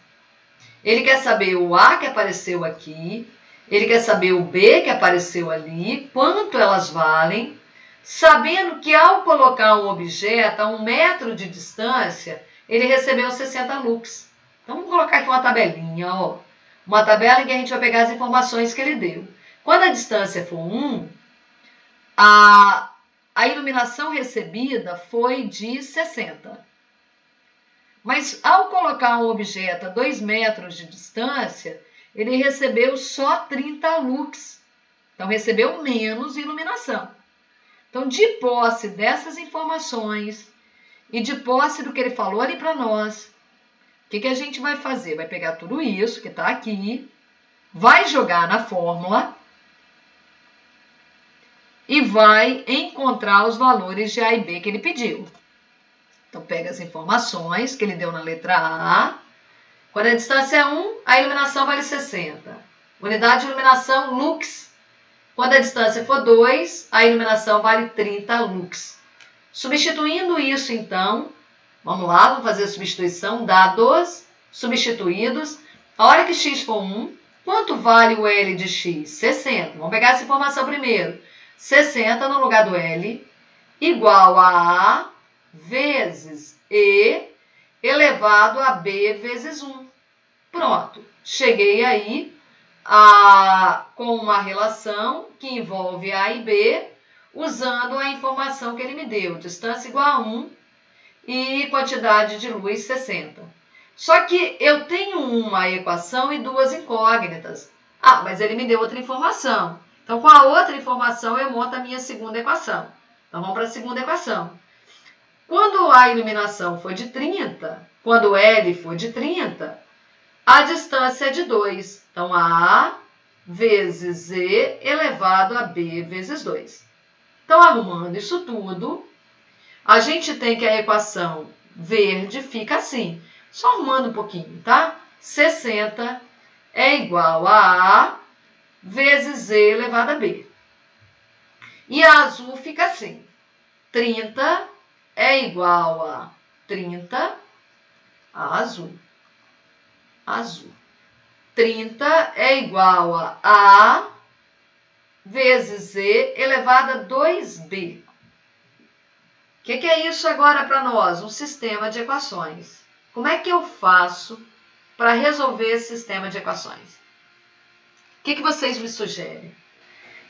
Ele quer saber o A que apareceu aqui, ele quer saber o B que apareceu ali, quanto elas valem, sabendo que ao colocar um objeto a 1 metro de distância, ele recebeu 60 lux. Então, vamos colocar aqui uma tabelinha, ó. Uma tabela em que a gente vai pegar as informações que ele deu. Quando a distância for 1, a iluminação recebida foi de 60. Mas ao colocar um objeto a 2 metros de distância, ele recebeu só 30 lux. Então, recebeu menos iluminação. Então, de posse dessas informações e de posse do que ele falou ali para nós, o que a gente vai fazer? Vai pegar tudo isso que está aqui, vai jogar na fórmula e vai encontrar os valores de A e B que ele pediu. Então, pega as informações que ele deu na letra A. Quando a distância é 1, a iluminação vale 60. Unidade de iluminação, lux. Quando a distância for 2, a iluminação vale 30 lux. Substituindo isso, então, vamos lá, vamos fazer a substituição. Dados substituídos. A hora que x for 1, quanto vale o L de x? 60. Vamos pegar essa informação primeiro. 60 no lugar do L, igual a A vezes E elevado a B vezes 1. Pronto, cheguei aí com uma relação que envolve A e B, usando a informação que ele me deu, distância igual a 1 e quantidade de luz 60. Só que eu tenho uma equação e duas incógnitas. Ah, mas ele me deu outra informação. Então, com a outra informação, eu monto a minha segunda equação. Então, vamos para a segunda equação. Quando a iluminação for de 30, quando L for de 30, a distância é de 2. Então, A vezes E elevado a B vezes 2. Então, arrumando isso tudo, a gente tem que a equação verde fica assim. Só arrumando um pouquinho, tá? 60 é igual a A vezes E elevado a B. E a azul fica assim. 30 é igual a 30, a azul. 30 é igual a vezes Z elevado a 2B. O que é isso agora para nós? Um sistema de equações. Como é que eu faço para resolver esse sistema de equações? O que vocês me sugerem?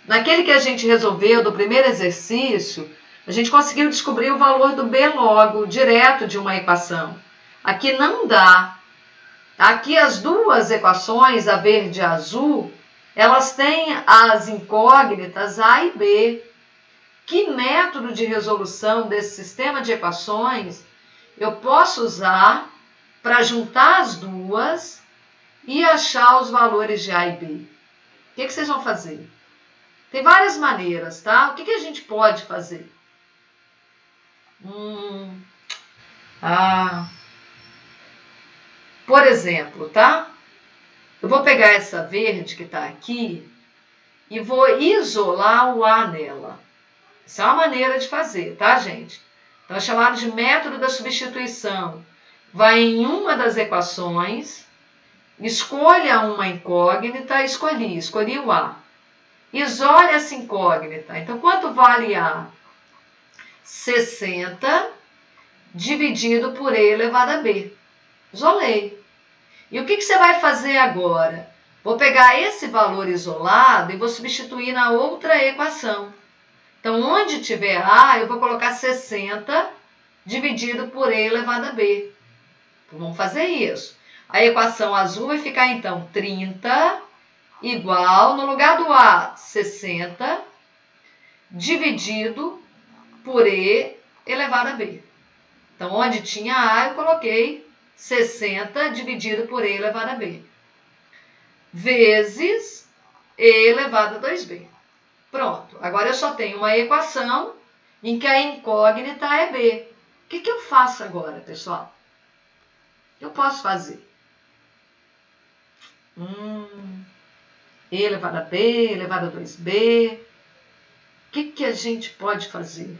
Naquele que a gente resolveu do primeiro exercício, a gente conseguiu descobrir o valor do B logo, direto de uma equação. Aqui não dá. Aqui as duas equações, a verde e a azul, elas têm as incógnitas A e B. Que método de resolução desse sistema de equações eu posso usar para juntar as duas e achar os valores de A e B? O que vocês vão fazer? Tem várias maneiras, tá? O que a gente pode fazer? Por exemplo, tá? Eu vou pegar essa verde que está aqui e vou isolar o A nela. Essa é uma maneira de fazer, tá, gente? Então, é chamado de método da substituição. Vai em uma das equações, escolha uma incógnita, escolhi o A. Isole essa incógnita. Então, quanto vale A? 60 dividido por E elevado a B. Isolei. E o que você vai fazer agora? Vou pegar esse valor isolado e vou substituir na outra equação. Então, onde tiver A, eu vou colocar 60 dividido por E elevado a B. Então, vamos fazer isso. A equação azul vai ficar, então, 30 igual, no lugar do A, 60, dividido por E elevado a B. Então, onde tinha A, eu coloquei 60 dividido por E elevado a B. Vezes E elevado a 2B. Pronto. Agora eu só tenho uma equação em que a incógnita é B. O que eu faço agora, pessoal? O que eu posso fazer? E elevado a B, elevado a 2B. O que a gente pode fazer?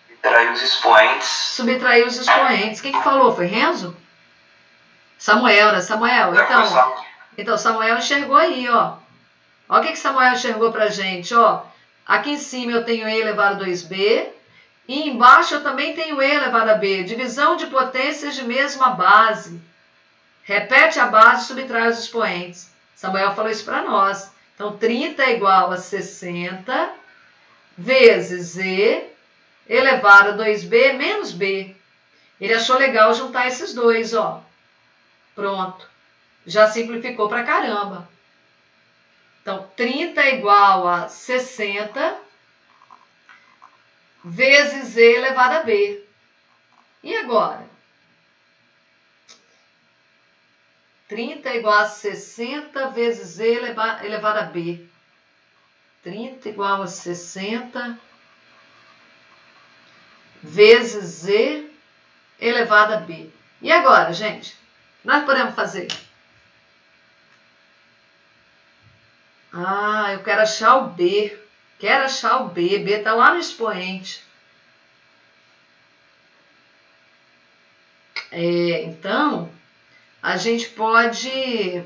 Subtrair os expoentes. Subtrair os expoentes. Quem que falou? Foi Renzo? Samuel, né? Samuel. Então Samuel enxergou aí, ó. Olha o que Samuel enxergou pra gente, ó. Aqui em cima eu tenho E elevado a 2B. E embaixo eu também tenho E elevado a B. Divisão de potências de mesma base. Repete a base e subtrai os expoentes. Samuel falou isso para nós. Então, 30 é igual a 60 vezes E elevado a 2B menos B. Ele achou legal juntar esses dois, ó. Pronto. Já simplificou pra caramba. Então, 30 é igual a 60 vezes E elevado a B. E agora? 30 é igual a 60 vezes E elevado a B. 30 igual a 60 vezes E elevado a B. E agora, gente? O que nós podemos fazer? Eu quero achar o B. Quero achar o B. B está lá no expoente. Então, a gente pode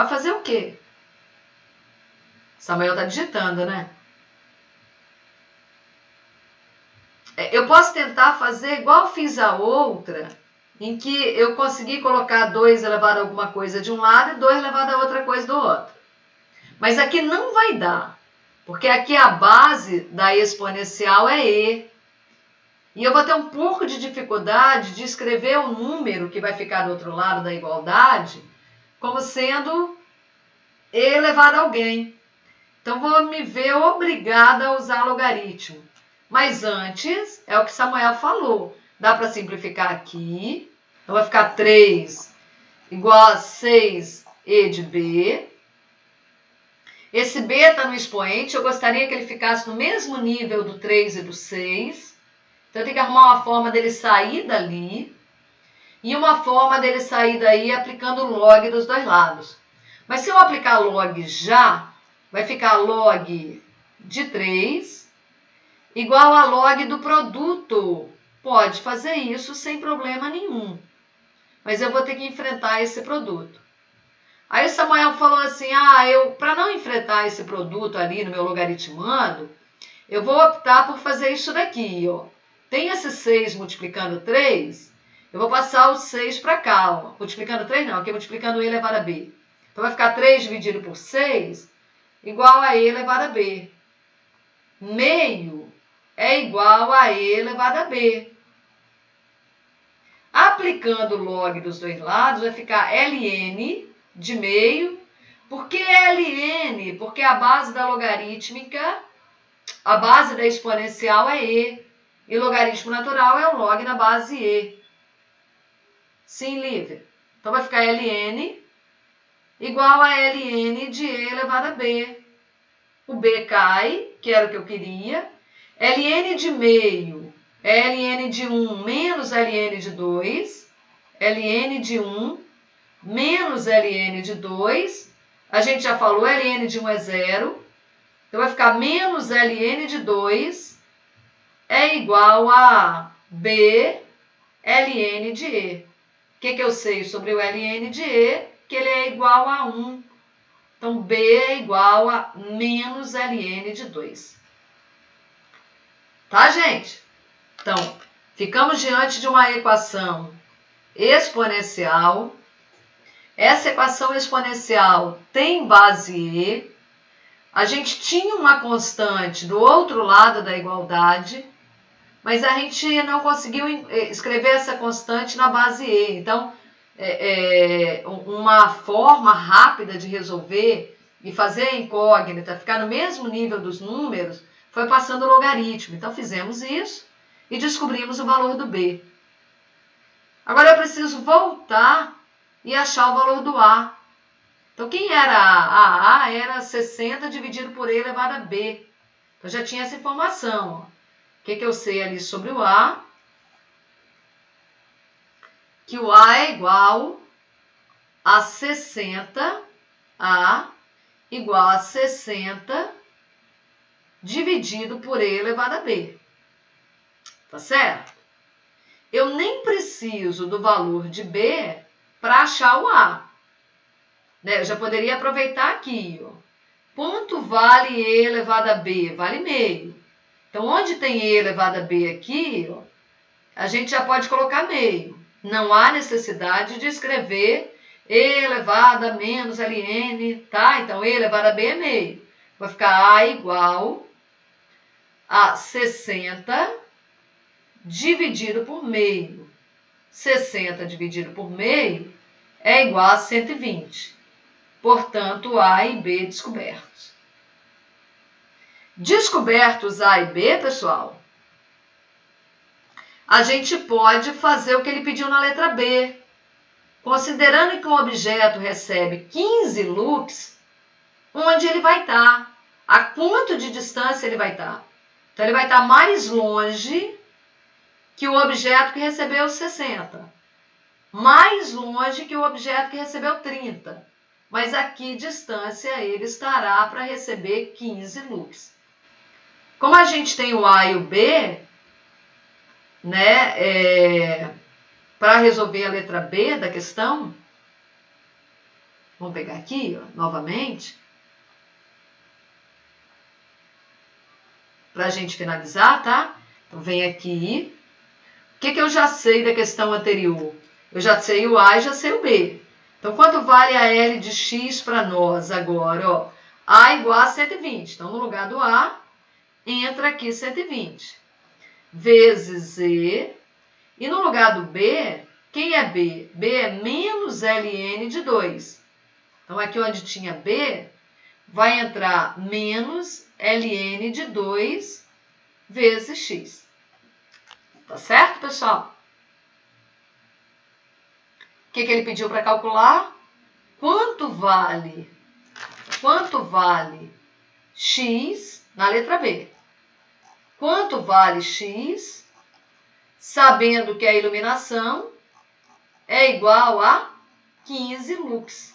fazer o quê? Samuel está digitando, né? Eu posso tentar fazer igual fiz a outra, em que eu consegui colocar 2 elevado a alguma coisa de um lado e 2 elevado a outra coisa do outro. Mas aqui não vai dar, porque aqui a base da exponencial é E. E eu vou ter um pouco de dificuldade de escrever o número que vai ficar do outro lado da igualdade como sendo E elevado a alguém. Então, vou me ver obrigada a usar logaritmo. Mas antes, é o que Samuel falou. Dá para simplificar aqui. Então, vai ficar 3 igual a 6E de B. Esse B está no expoente. Eu gostaria que ele ficasse no mesmo nível do 3 e do 6. Então, eu tenho que arrumar uma forma dele sair dali. E uma forma dele sair daí aplicando log dos dois lados. Mas se eu aplicar log já, vai ficar log de 3 igual a log do produto. Pode fazer isso sem problema nenhum. mas eu vou ter que enfrentar esse produto. Aí o Samuel falou assim, para não enfrentar esse produto ali no meu logaritmando, eu vou optar por fazer isso daqui, ó. Tem esse 6 multiplicando 3, eu vou passar o 6 para cá, ó. Multiplicando 3 não, aqui multiplicando e elevado a b. Então vai ficar 3 dividido por 6 igual a e elevado a b. Meio é igual a e elevado a b. Aplicando o log dos dois lados, vai ficar ln de meio. Por que ln? Porque a base da logarítmica, a base da exponencial é e. E logaritmo natural é o log na base e. Sim, Lívia? Então vai ficar ln igual a ln de e elevado a b. O b cai, que era o que eu queria. ln de meio é ln de 1 menos ln de 2. ln de 1 menos ln de 2. A gente já falou, ln de 1 é 0. Então vai ficar menos ln de 2 é igual a b ln de e. O que eu sei sobre o ln de e? Que ele é igual a 1. Então, b é igual a menos ln de 2. Tá, gente? Então, ficamos diante de uma equação exponencial. Essa equação exponencial tem base e. A gente tinha uma constante do outro lado da igualdade, mas a gente não conseguiu escrever essa constante na base e. Então, uma forma rápida de resolver e fazer a incógnita ficar no mesmo nível dos números foi passando o logaritmo. Então, fizemos isso e descobrimos o valor do b. Agora, eu preciso voltar e achar o valor do a. Então, quem era a? A era 60 dividido por e elevado a b. Então, já tinha essa informação. O que eu sei ali sobre o a? Que o a é igual a 60, a igual a 60 dividido por e elevado a b. Tá certo? Eu nem preciso do valor de b para achar o a. Né? Eu já poderia aproveitar aqui, ó. Quanto vale e elevado a b? Vale meio. Então, onde tem e elevado a b aqui, ó, a gente já pode colocar meio. Não há necessidade de escrever e elevado a menos ln, tá? Então, e elevado a b é meio. Vai ficar a igual a 60 dividido por meio. 60 dividido por meio é igual a 120. Portanto, a e b descobertos. Descobertos a e b, pessoal, a gente pode fazer o que ele pediu na letra B. Considerando que um objeto recebe 15 lux, onde ele vai estar? A quanto de distância ele vai estar? Então, ele vai estar mais longe que o objeto que recebeu 60. Mais longe que o objeto que recebeu 30. Mas a que distância ele estará para receber 15 lux? Como a gente tem o a e o b, né, para resolver a letra B da questão, vamos pegar aqui, ó, novamente, para a gente finalizar, tá? Então, vem aqui. O que eu já sei da questão anterior? Eu já sei o A e já sei o B. Então, quanto vale a L de x para nós agora? Ó, A igual a 120. Então, no lugar do A, entra aqui 120. Vezes E. E no lugar do B, quem é B? B é menos ln de 2. Então, aqui onde tinha B, vai entrar menos ln de 2 vezes x. Tá certo, pessoal? O que ele pediu para calcular? Quanto vale x na letra B? Quanto vale x, sabendo que a iluminação é igual a 15 lux.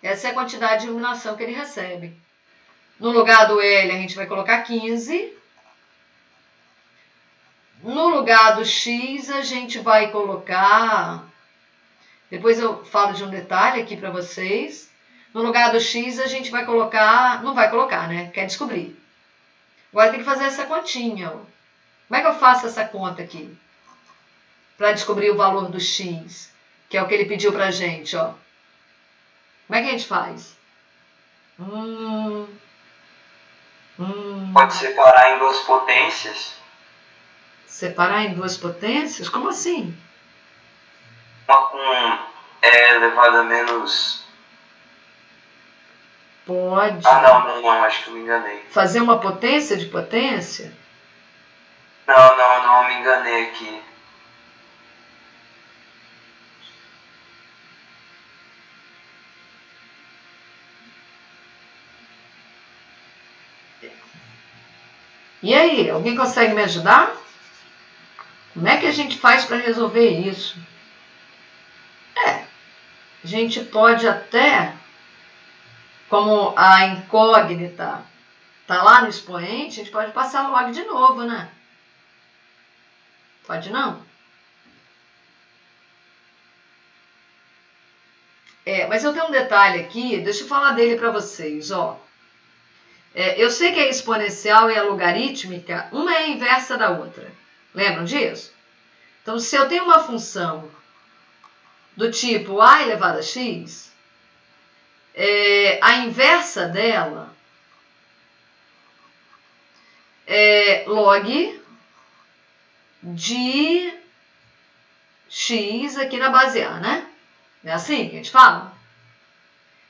Essa é a quantidade de iluminação que ele recebe. No lugar do L, a gente vai colocar 15. No lugar do X, a gente vai colocar Depois eu falo de um detalhe aqui para vocês. No lugar do x a gente vai colocar... Não vai colocar, né? Quer descobrir. Agora tem que fazer essa continha. Ó. Como é que eu faço essa conta aqui? Para descobrir o valor do x, que é o que ele pediu pra gente, ó. Como é que a gente faz? Pode separar em duas potências. Separar em duas potências? Como assim? Uma com elevado a menos... Pode. Não, acho que eu me enganei. Fazer uma potência de potência? Não, me enganei aqui. E aí, alguém consegue me ajudar? Como é que a gente faz para resolver isso? A gente pode até, como a incógnita tá lá no expoente, a gente pode passar log de novo, né? Pode não? Mas eu tenho um detalhe aqui, deixa eu falar dele para vocês, ó. Eu sei que a exponencial e a logarítmica, uma é a inversa da outra. Lembram disso? Então, se eu tenho uma função do tipo a elevado a x, a inversa dela é log de x aqui na base A, né? É assim que a gente fala?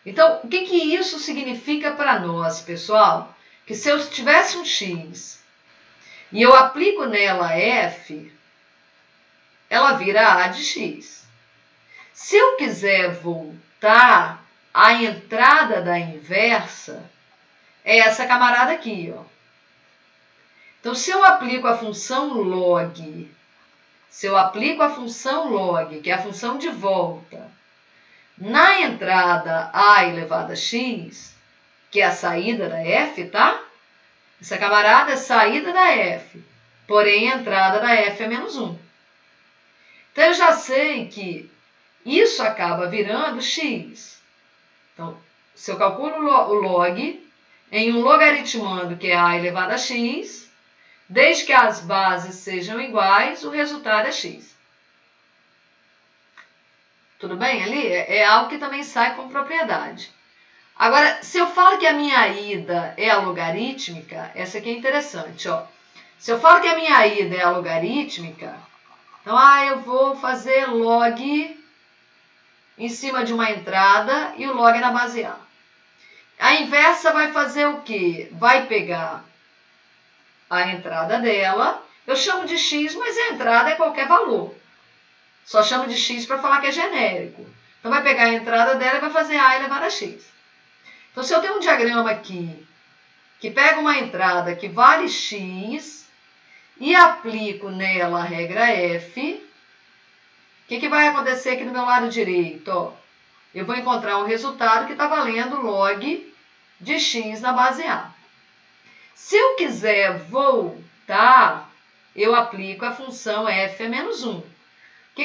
Então, o que isso significa para nós, pessoal? Que se eu tivesse um x e eu aplico nela f, ela vira a de x. Se eu quiser voltar à entrada da inversa, é essa camarada aqui, ó. Então, se eu aplico a função log, que é a função de volta, na entrada a elevado a x, que é a saída da f, tá? Essa camarada é saída da f, porém a entrada da f é menos 1. Então, eu já sei que isso acaba virando x. Então, se eu calculo o log em um logaritmando, que é a elevado a x, desde que as bases sejam iguais, o resultado é x. Tudo bem ali? É algo que também sai com propriedade. Agora, se eu falo que a minha ida é a logarítmica, essa aqui é interessante, ó. Se eu falo que a minha ida é a logarítmica, então, eu vou fazer log em cima de uma entrada e o log na base A. A inversa vai fazer o quê? Vai pegar a entrada dela, eu chamo de x, mas a entrada é qualquer valor. Só chamo de x para falar que é genérico. Então, vai pegar a entrada dela e vai fazer a elevado a x. Então, se eu tenho um diagrama aqui que pega uma entrada que vale x e aplico nela a regra f, o que vai acontecer aqui no meu lado direito? Ó, eu vou encontrar um resultado que está valendo log de x na base A. Se eu quiser voltar, eu aplico a função f é menos 1. O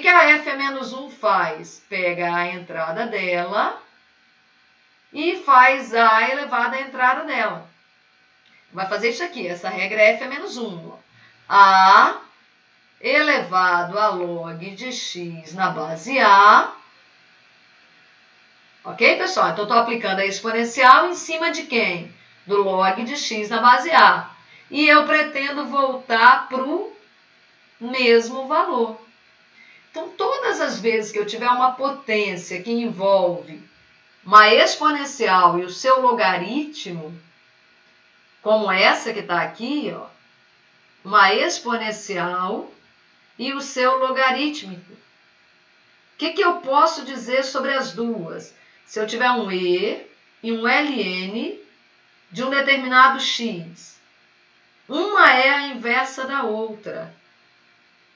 que a f é menos 1 faz? Pega a entrada dela e faz a elevada à entrada dela. Vai fazer isso aqui, essa regra f é menos 1. A elevado a log de x na base A. Ok, pessoal? Então, estou aplicando a exponencial em cima de quem? Do log de x na base A. E eu pretendo voltar para o mesmo valor. Então, todas as vezes que eu tiver uma potência que envolve uma exponencial e o seu logaritmo, como essa que está aqui, ó, uma exponencial e o seu logarítmico. O que eu posso dizer sobre as duas? Se eu tiver um e um ln de um determinado x, uma é a inversa da outra.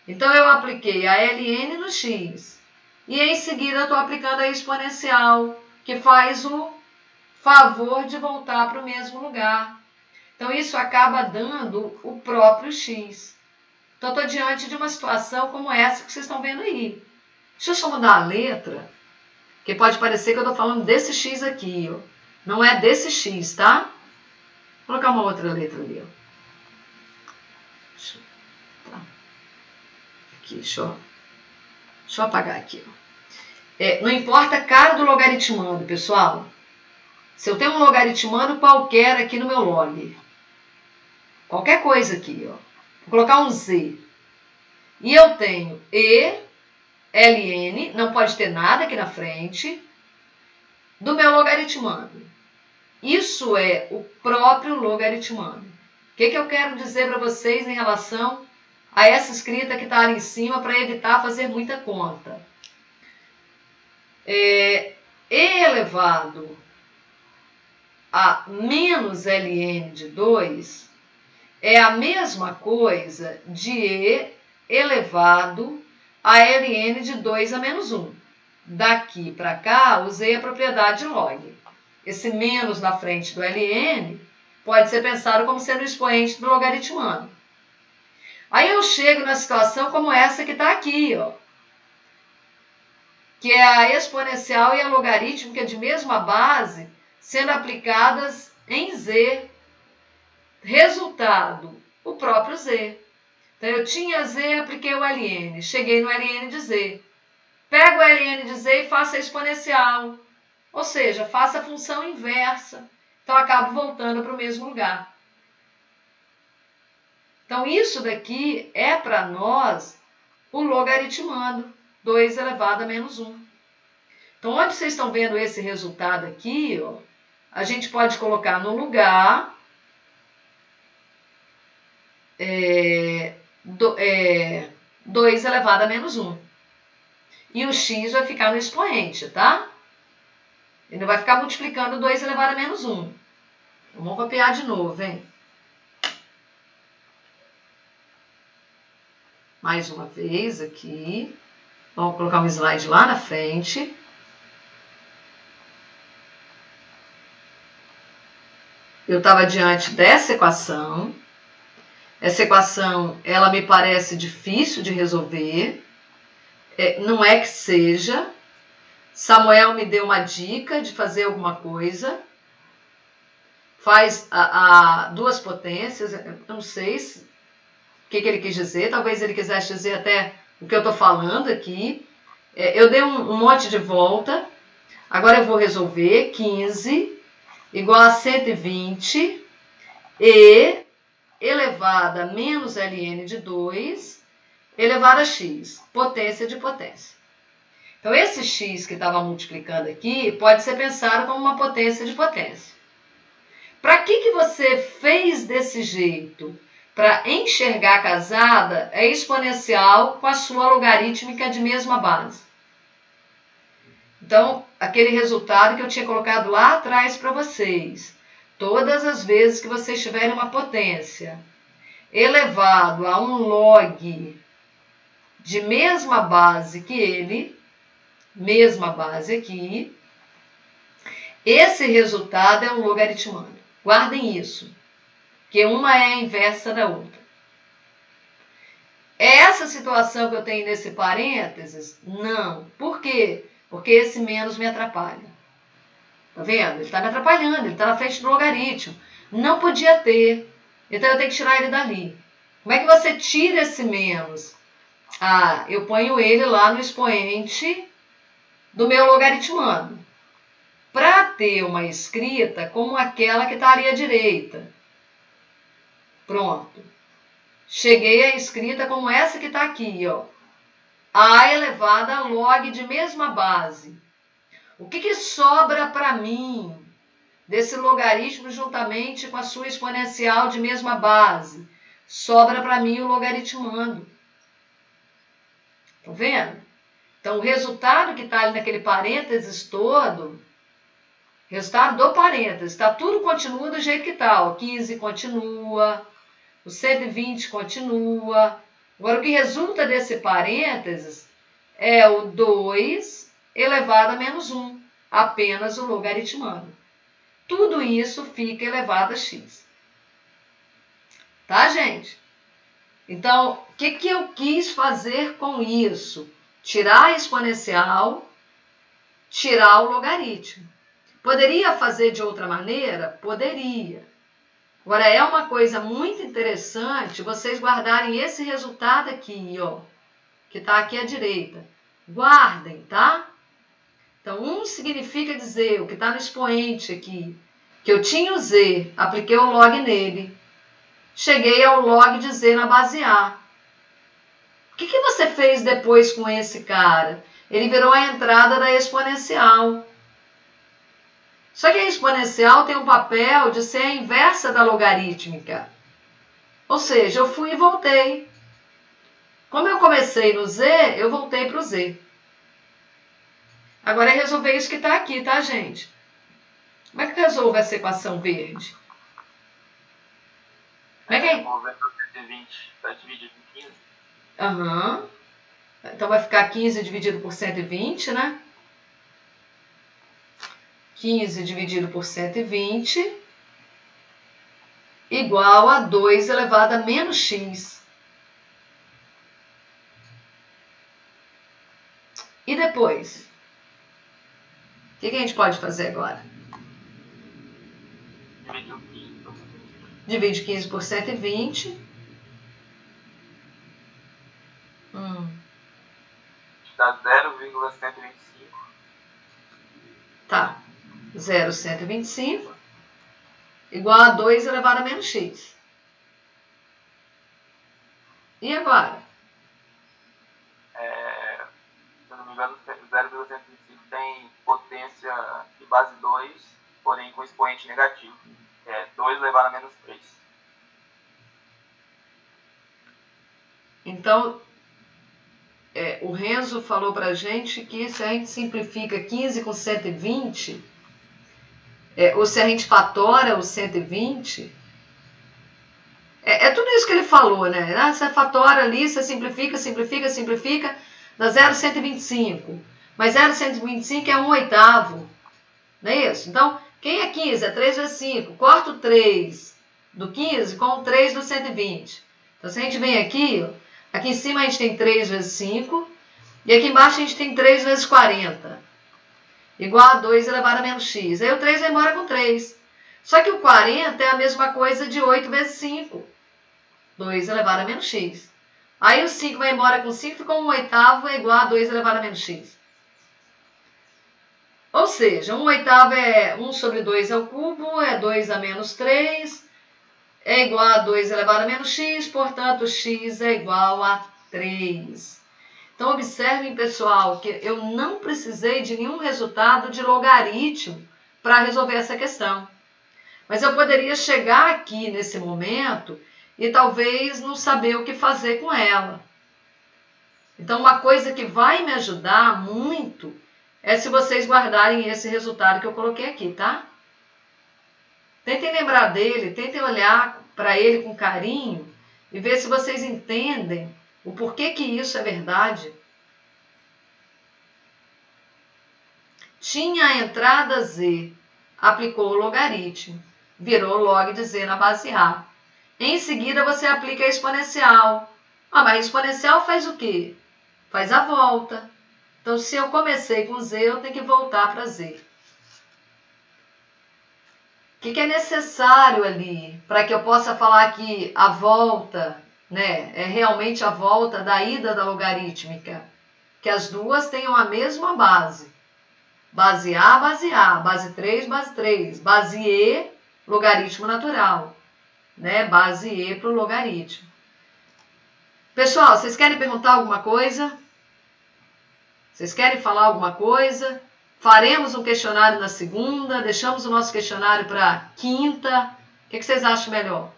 Então, eu apliquei a ln no x e, em seguida, estou aplicando a exponencial, que faz o favor de voltar para o mesmo lugar. Então, isso acaba dando o próprio x. Então, estou diante de uma situação como essa que vocês estão vendo aí. Deixa eu só mudar a letra, porque pode parecer que eu estou falando desse X aqui, ó. Não é desse X, tá? Vou colocar uma outra letra ali, ó. Tá. Aqui, deixa eu apagar aqui, ó. Não importa a cara do logaritmando, pessoal. Se eu tenho um logaritmando qualquer aqui no meu log, qualquer coisa aqui, ó. Vou colocar um Z. E eu tenho E, ln, não pode ter nada aqui na frente, do meu logaritmando. Isso é o próprio logaritmando. O que eu quero dizer para vocês em relação a essa escrita que está ali em cima para evitar fazer muita conta? E elevado a menos ln de 2 é a mesma coisa de E elevado a ln de 2 a menos 1. Daqui para cá, usei a propriedade de log. Esse menos na frente do ln pode ser pensado como sendo o expoente do logaritmando. Aí eu chego na situação como essa que está aqui, ó, que é a exponencial e a logarítmica de mesma base sendo aplicadas em Z. Resultado, o próprio Z. Então, eu tinha Z, apliquei o ln, cheguei no ln de Z. Pego o ln de Z e faço a exponencial. Ou seja, faço a função inversa. Então, acabo voltando para o mesmo lugar. Então, isso daqui é para nós o logaritmando, 2 elevado a menos 1. Então, onde vocês estão vendo esse resultado aqui, ó, a gente pode colocar no lugar 2 elevado a menos 1. E o x vai ficar no expoente, tá? Ele não vai ficar multiplicando 2 elevado a menos 1. Então, vamos copiar de novo, hein? Mais uma vez aqui. Vamos colocar um slide lá na frente. Eu estava diante dessa equação. Essa equação, ela me parece difícil de resolver. Não é que seja. Samuel me deu uma dica de fazer alguma coisa. Faz duas potências. Eu não sei o que ele quis dizer. Talvez ele quisesse dizer até o que eu estou falando aqui. Eu dei um monte de volta. Agora eu vou resolver. 15 igual a 120 e elevado a menos ln de 2 elevado a x, potência de potência. Então, esse x que estava multiplicando aqui pode ser pensado como uma potência de potência. Para que você fez desse jeito? Para enxergar a casada é exponencial com a sua logarítmica de mesma base. Então, aquele resultado que eu tinha colocado lá atrás para vocês. Todas as vezes que vocês tiverem uma potência elevado a um log de mesma base que ele, mesma base aqui, esse resultado é um logaritmando. Guardem isso, que uma é a inversa da outra. É essa situação que eu tenho nesse parênteses? Não. Por quê? Porque esse menos me atrapalha. Tá vendo? Ele está me atrapalhando, ele está na frente do logaritmo. Não podia ter. Então, eu tenho que tirar ele dali. Como é que você tira esse menos? Eu ponho ele lá no expoente do meu logaritmando. Para ter uma escrita como aquela que está ali à direita. Pronto. Cheguei à escrita como essa que está aqui, ó. A elevado a log de mesma base. O que sobra para mim desse logaritmo juntamente com a sua exponencial de mesma base? Sobra para mim o logaritmando. Estão vendo? Então, o resultado que está ali naquele parênteses todo, resultado do parênteses, está tudo continua do jeito que está. O 15 continua, o 120 continua. Agora, o que resulta desse parênteses é o 2 elevado a menos 1, apenas o logaritmando. Tudo isso fica elevado a x. Tá, gente? Então, o que eu quis fazer com isso? tirar a exponencial, tirar o logaritmo. Poderia fazer de outra maneira? Poderia. Agora, é uma coisa muito interessante vocês guardarem esse resultado aqui, ó, que está aqui à direita. Guardem, tá? Então, 1 significa dizer, o que está no expoente aqui, que eu tinha o Z, apliquei o log nele, cheguei ao log de Z na base A. O que você fez depois com esse cara? Ele virou a entrada da exponencial. Só que a exponencial tem o papel de ser a inversa da logarítmica. Ou seja, eu fui e voltei. Como eu comecei no Z, eu voltei para o Z. Agora é resolver isso que está aqui, tá, gente? Como é que resolve essa equação verde? Como é que é? Vou ver 120 para dividir por 15. Aham. Então vai ficar 15 dividido por 120, né? 15 dividido por 120 igual a 2 elevado a menos x. E depois? O que a gente pode fazer agora? Divide 15 por 120. Dá 0,125. Tá. 0,125 igual a 2 elevado a menos x. E agora? Se eu não me engano, 0,125 tem potência de base 2, porém com expoente negativo. É 2 elevado a menos 3. Então, o Renzo falou pra gente que se a gente simplifica 15 com 120, ou se a gente fatora o 120, é tudo isso que ele falou, né? Você fatora ali, você simplifica, dá 0,125. Mas 0,125 é 1/8. Não é isso? Então, quem é 15? É 3 vezes 5. Corta o 3 do 15 com o 3 do 120. Então, se a gente vem aqui, ó, aqui em cima a gente tem 3 vezes 5. E aqui embaixo a gente tem 3 vezes 40. Igual a 2 elevado a menos x. Aí o 3 vai embora com 3. Só que o 40 é a mesma coisa de 8 vezes 5. 2 elevado a menos x. Aí o 5 vai embora com 5, ficou 1/8 é igual a 2 elevado a menos x. Ou seja, 1/8 é 1 sobre 2 ao cubo, é 2 a menos 3, é igual a 2 elevado a menos x, portanto, x é igual a 3. Então, observem, pessoal, que eu não precisei de nenhum resultado de logaritmo para resolver essa questão. Mas eu poderia chegar aqui nesse momento e talvez não saber o que fazer com ela. Então, uma coisa que vai me ajudar muito é se vocês guardarem esse resultado que eu coloquei aqui, tá? Tentem lembrar dele, tentem olhar para ele com carinho e ver se vocês entendem o porquê que isso é verdade. Tinha a entrada Z, aplicou o logaritmo, virou log de Z na base A. Em seguida, você aplica a exponencial. Mas a exponencial faz o quê? Faz a volta. Então, se eu comecei com Z, eu tenho que voltar para Z. O que é necessário ali para que eu possa falar que a volta, né, é realmente a volta da ida da logarítmica? Que as duas tenham a mesma base. Base A, base 3, base 3. Base E, logaritmo natural. Né? Base E para o logaritmo. Pessoal, vocês querem perguntar alguma coisa? Vocês querem falar alguma coisa? Faremos um questionário na segunda, deixamos o nosso questionário para quinta. O que vocês acham melhor?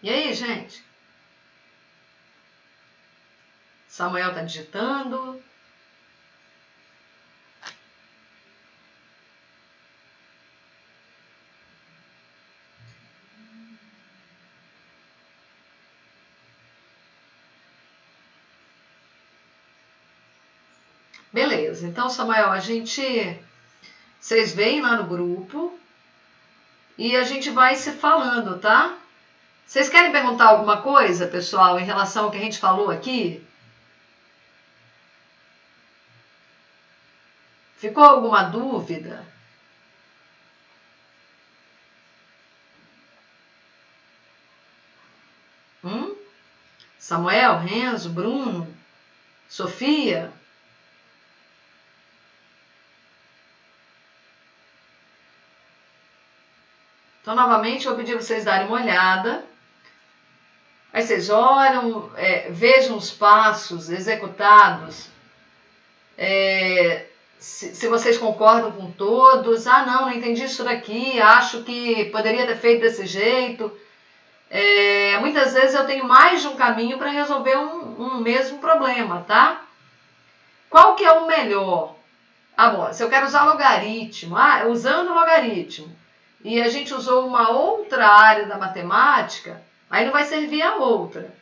E aí, gente? Samuel está digitando. Beleza, então, Samuel, vocês veem lá no grupo e a gente vai se falando, tá? Vocês querem perguntar alguma coisa, pessoal, em relação ao que a gente falou aqui? Ficou alguma dúvida? Samuel, Renzo, Bruno, Sofia? Então, novamente, eu vou pedir para vocês darem uma olhada. Aí vocês olham, vejam os passos executados. Se vocês concordam com todos. Ah, não entendi isso daqui, acho que poderia ter feito desse jeito. Muitas vezes eu tenho mais de um caminho para resolver um mesmo problema, tá? Qual que é o melhor? Ah, bom, se eu quero usar logaritmo, usando logaritmo, e a gente usou uma outra área da matemática, aí não vai servir a outra.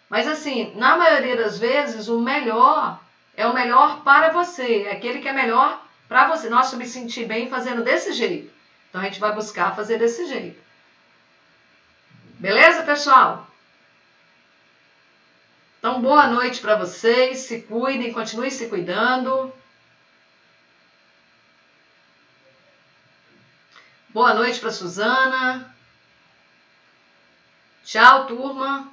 Mas assim, na maioria das vezes, o melhor é o melhor para você, é aquele que é melhor para você. Nossa, eu me senti bem fazendo desse jeito. Então a gente vai buscar fazer desse jeito. Beleza, pessoal? Então, boa noite para vocês, se cuidem, continuem se cuidando. Boa noite para Suzana. Tchau, turma.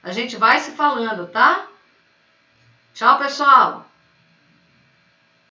A gente vai se falando, tá? Tchau, pessoal.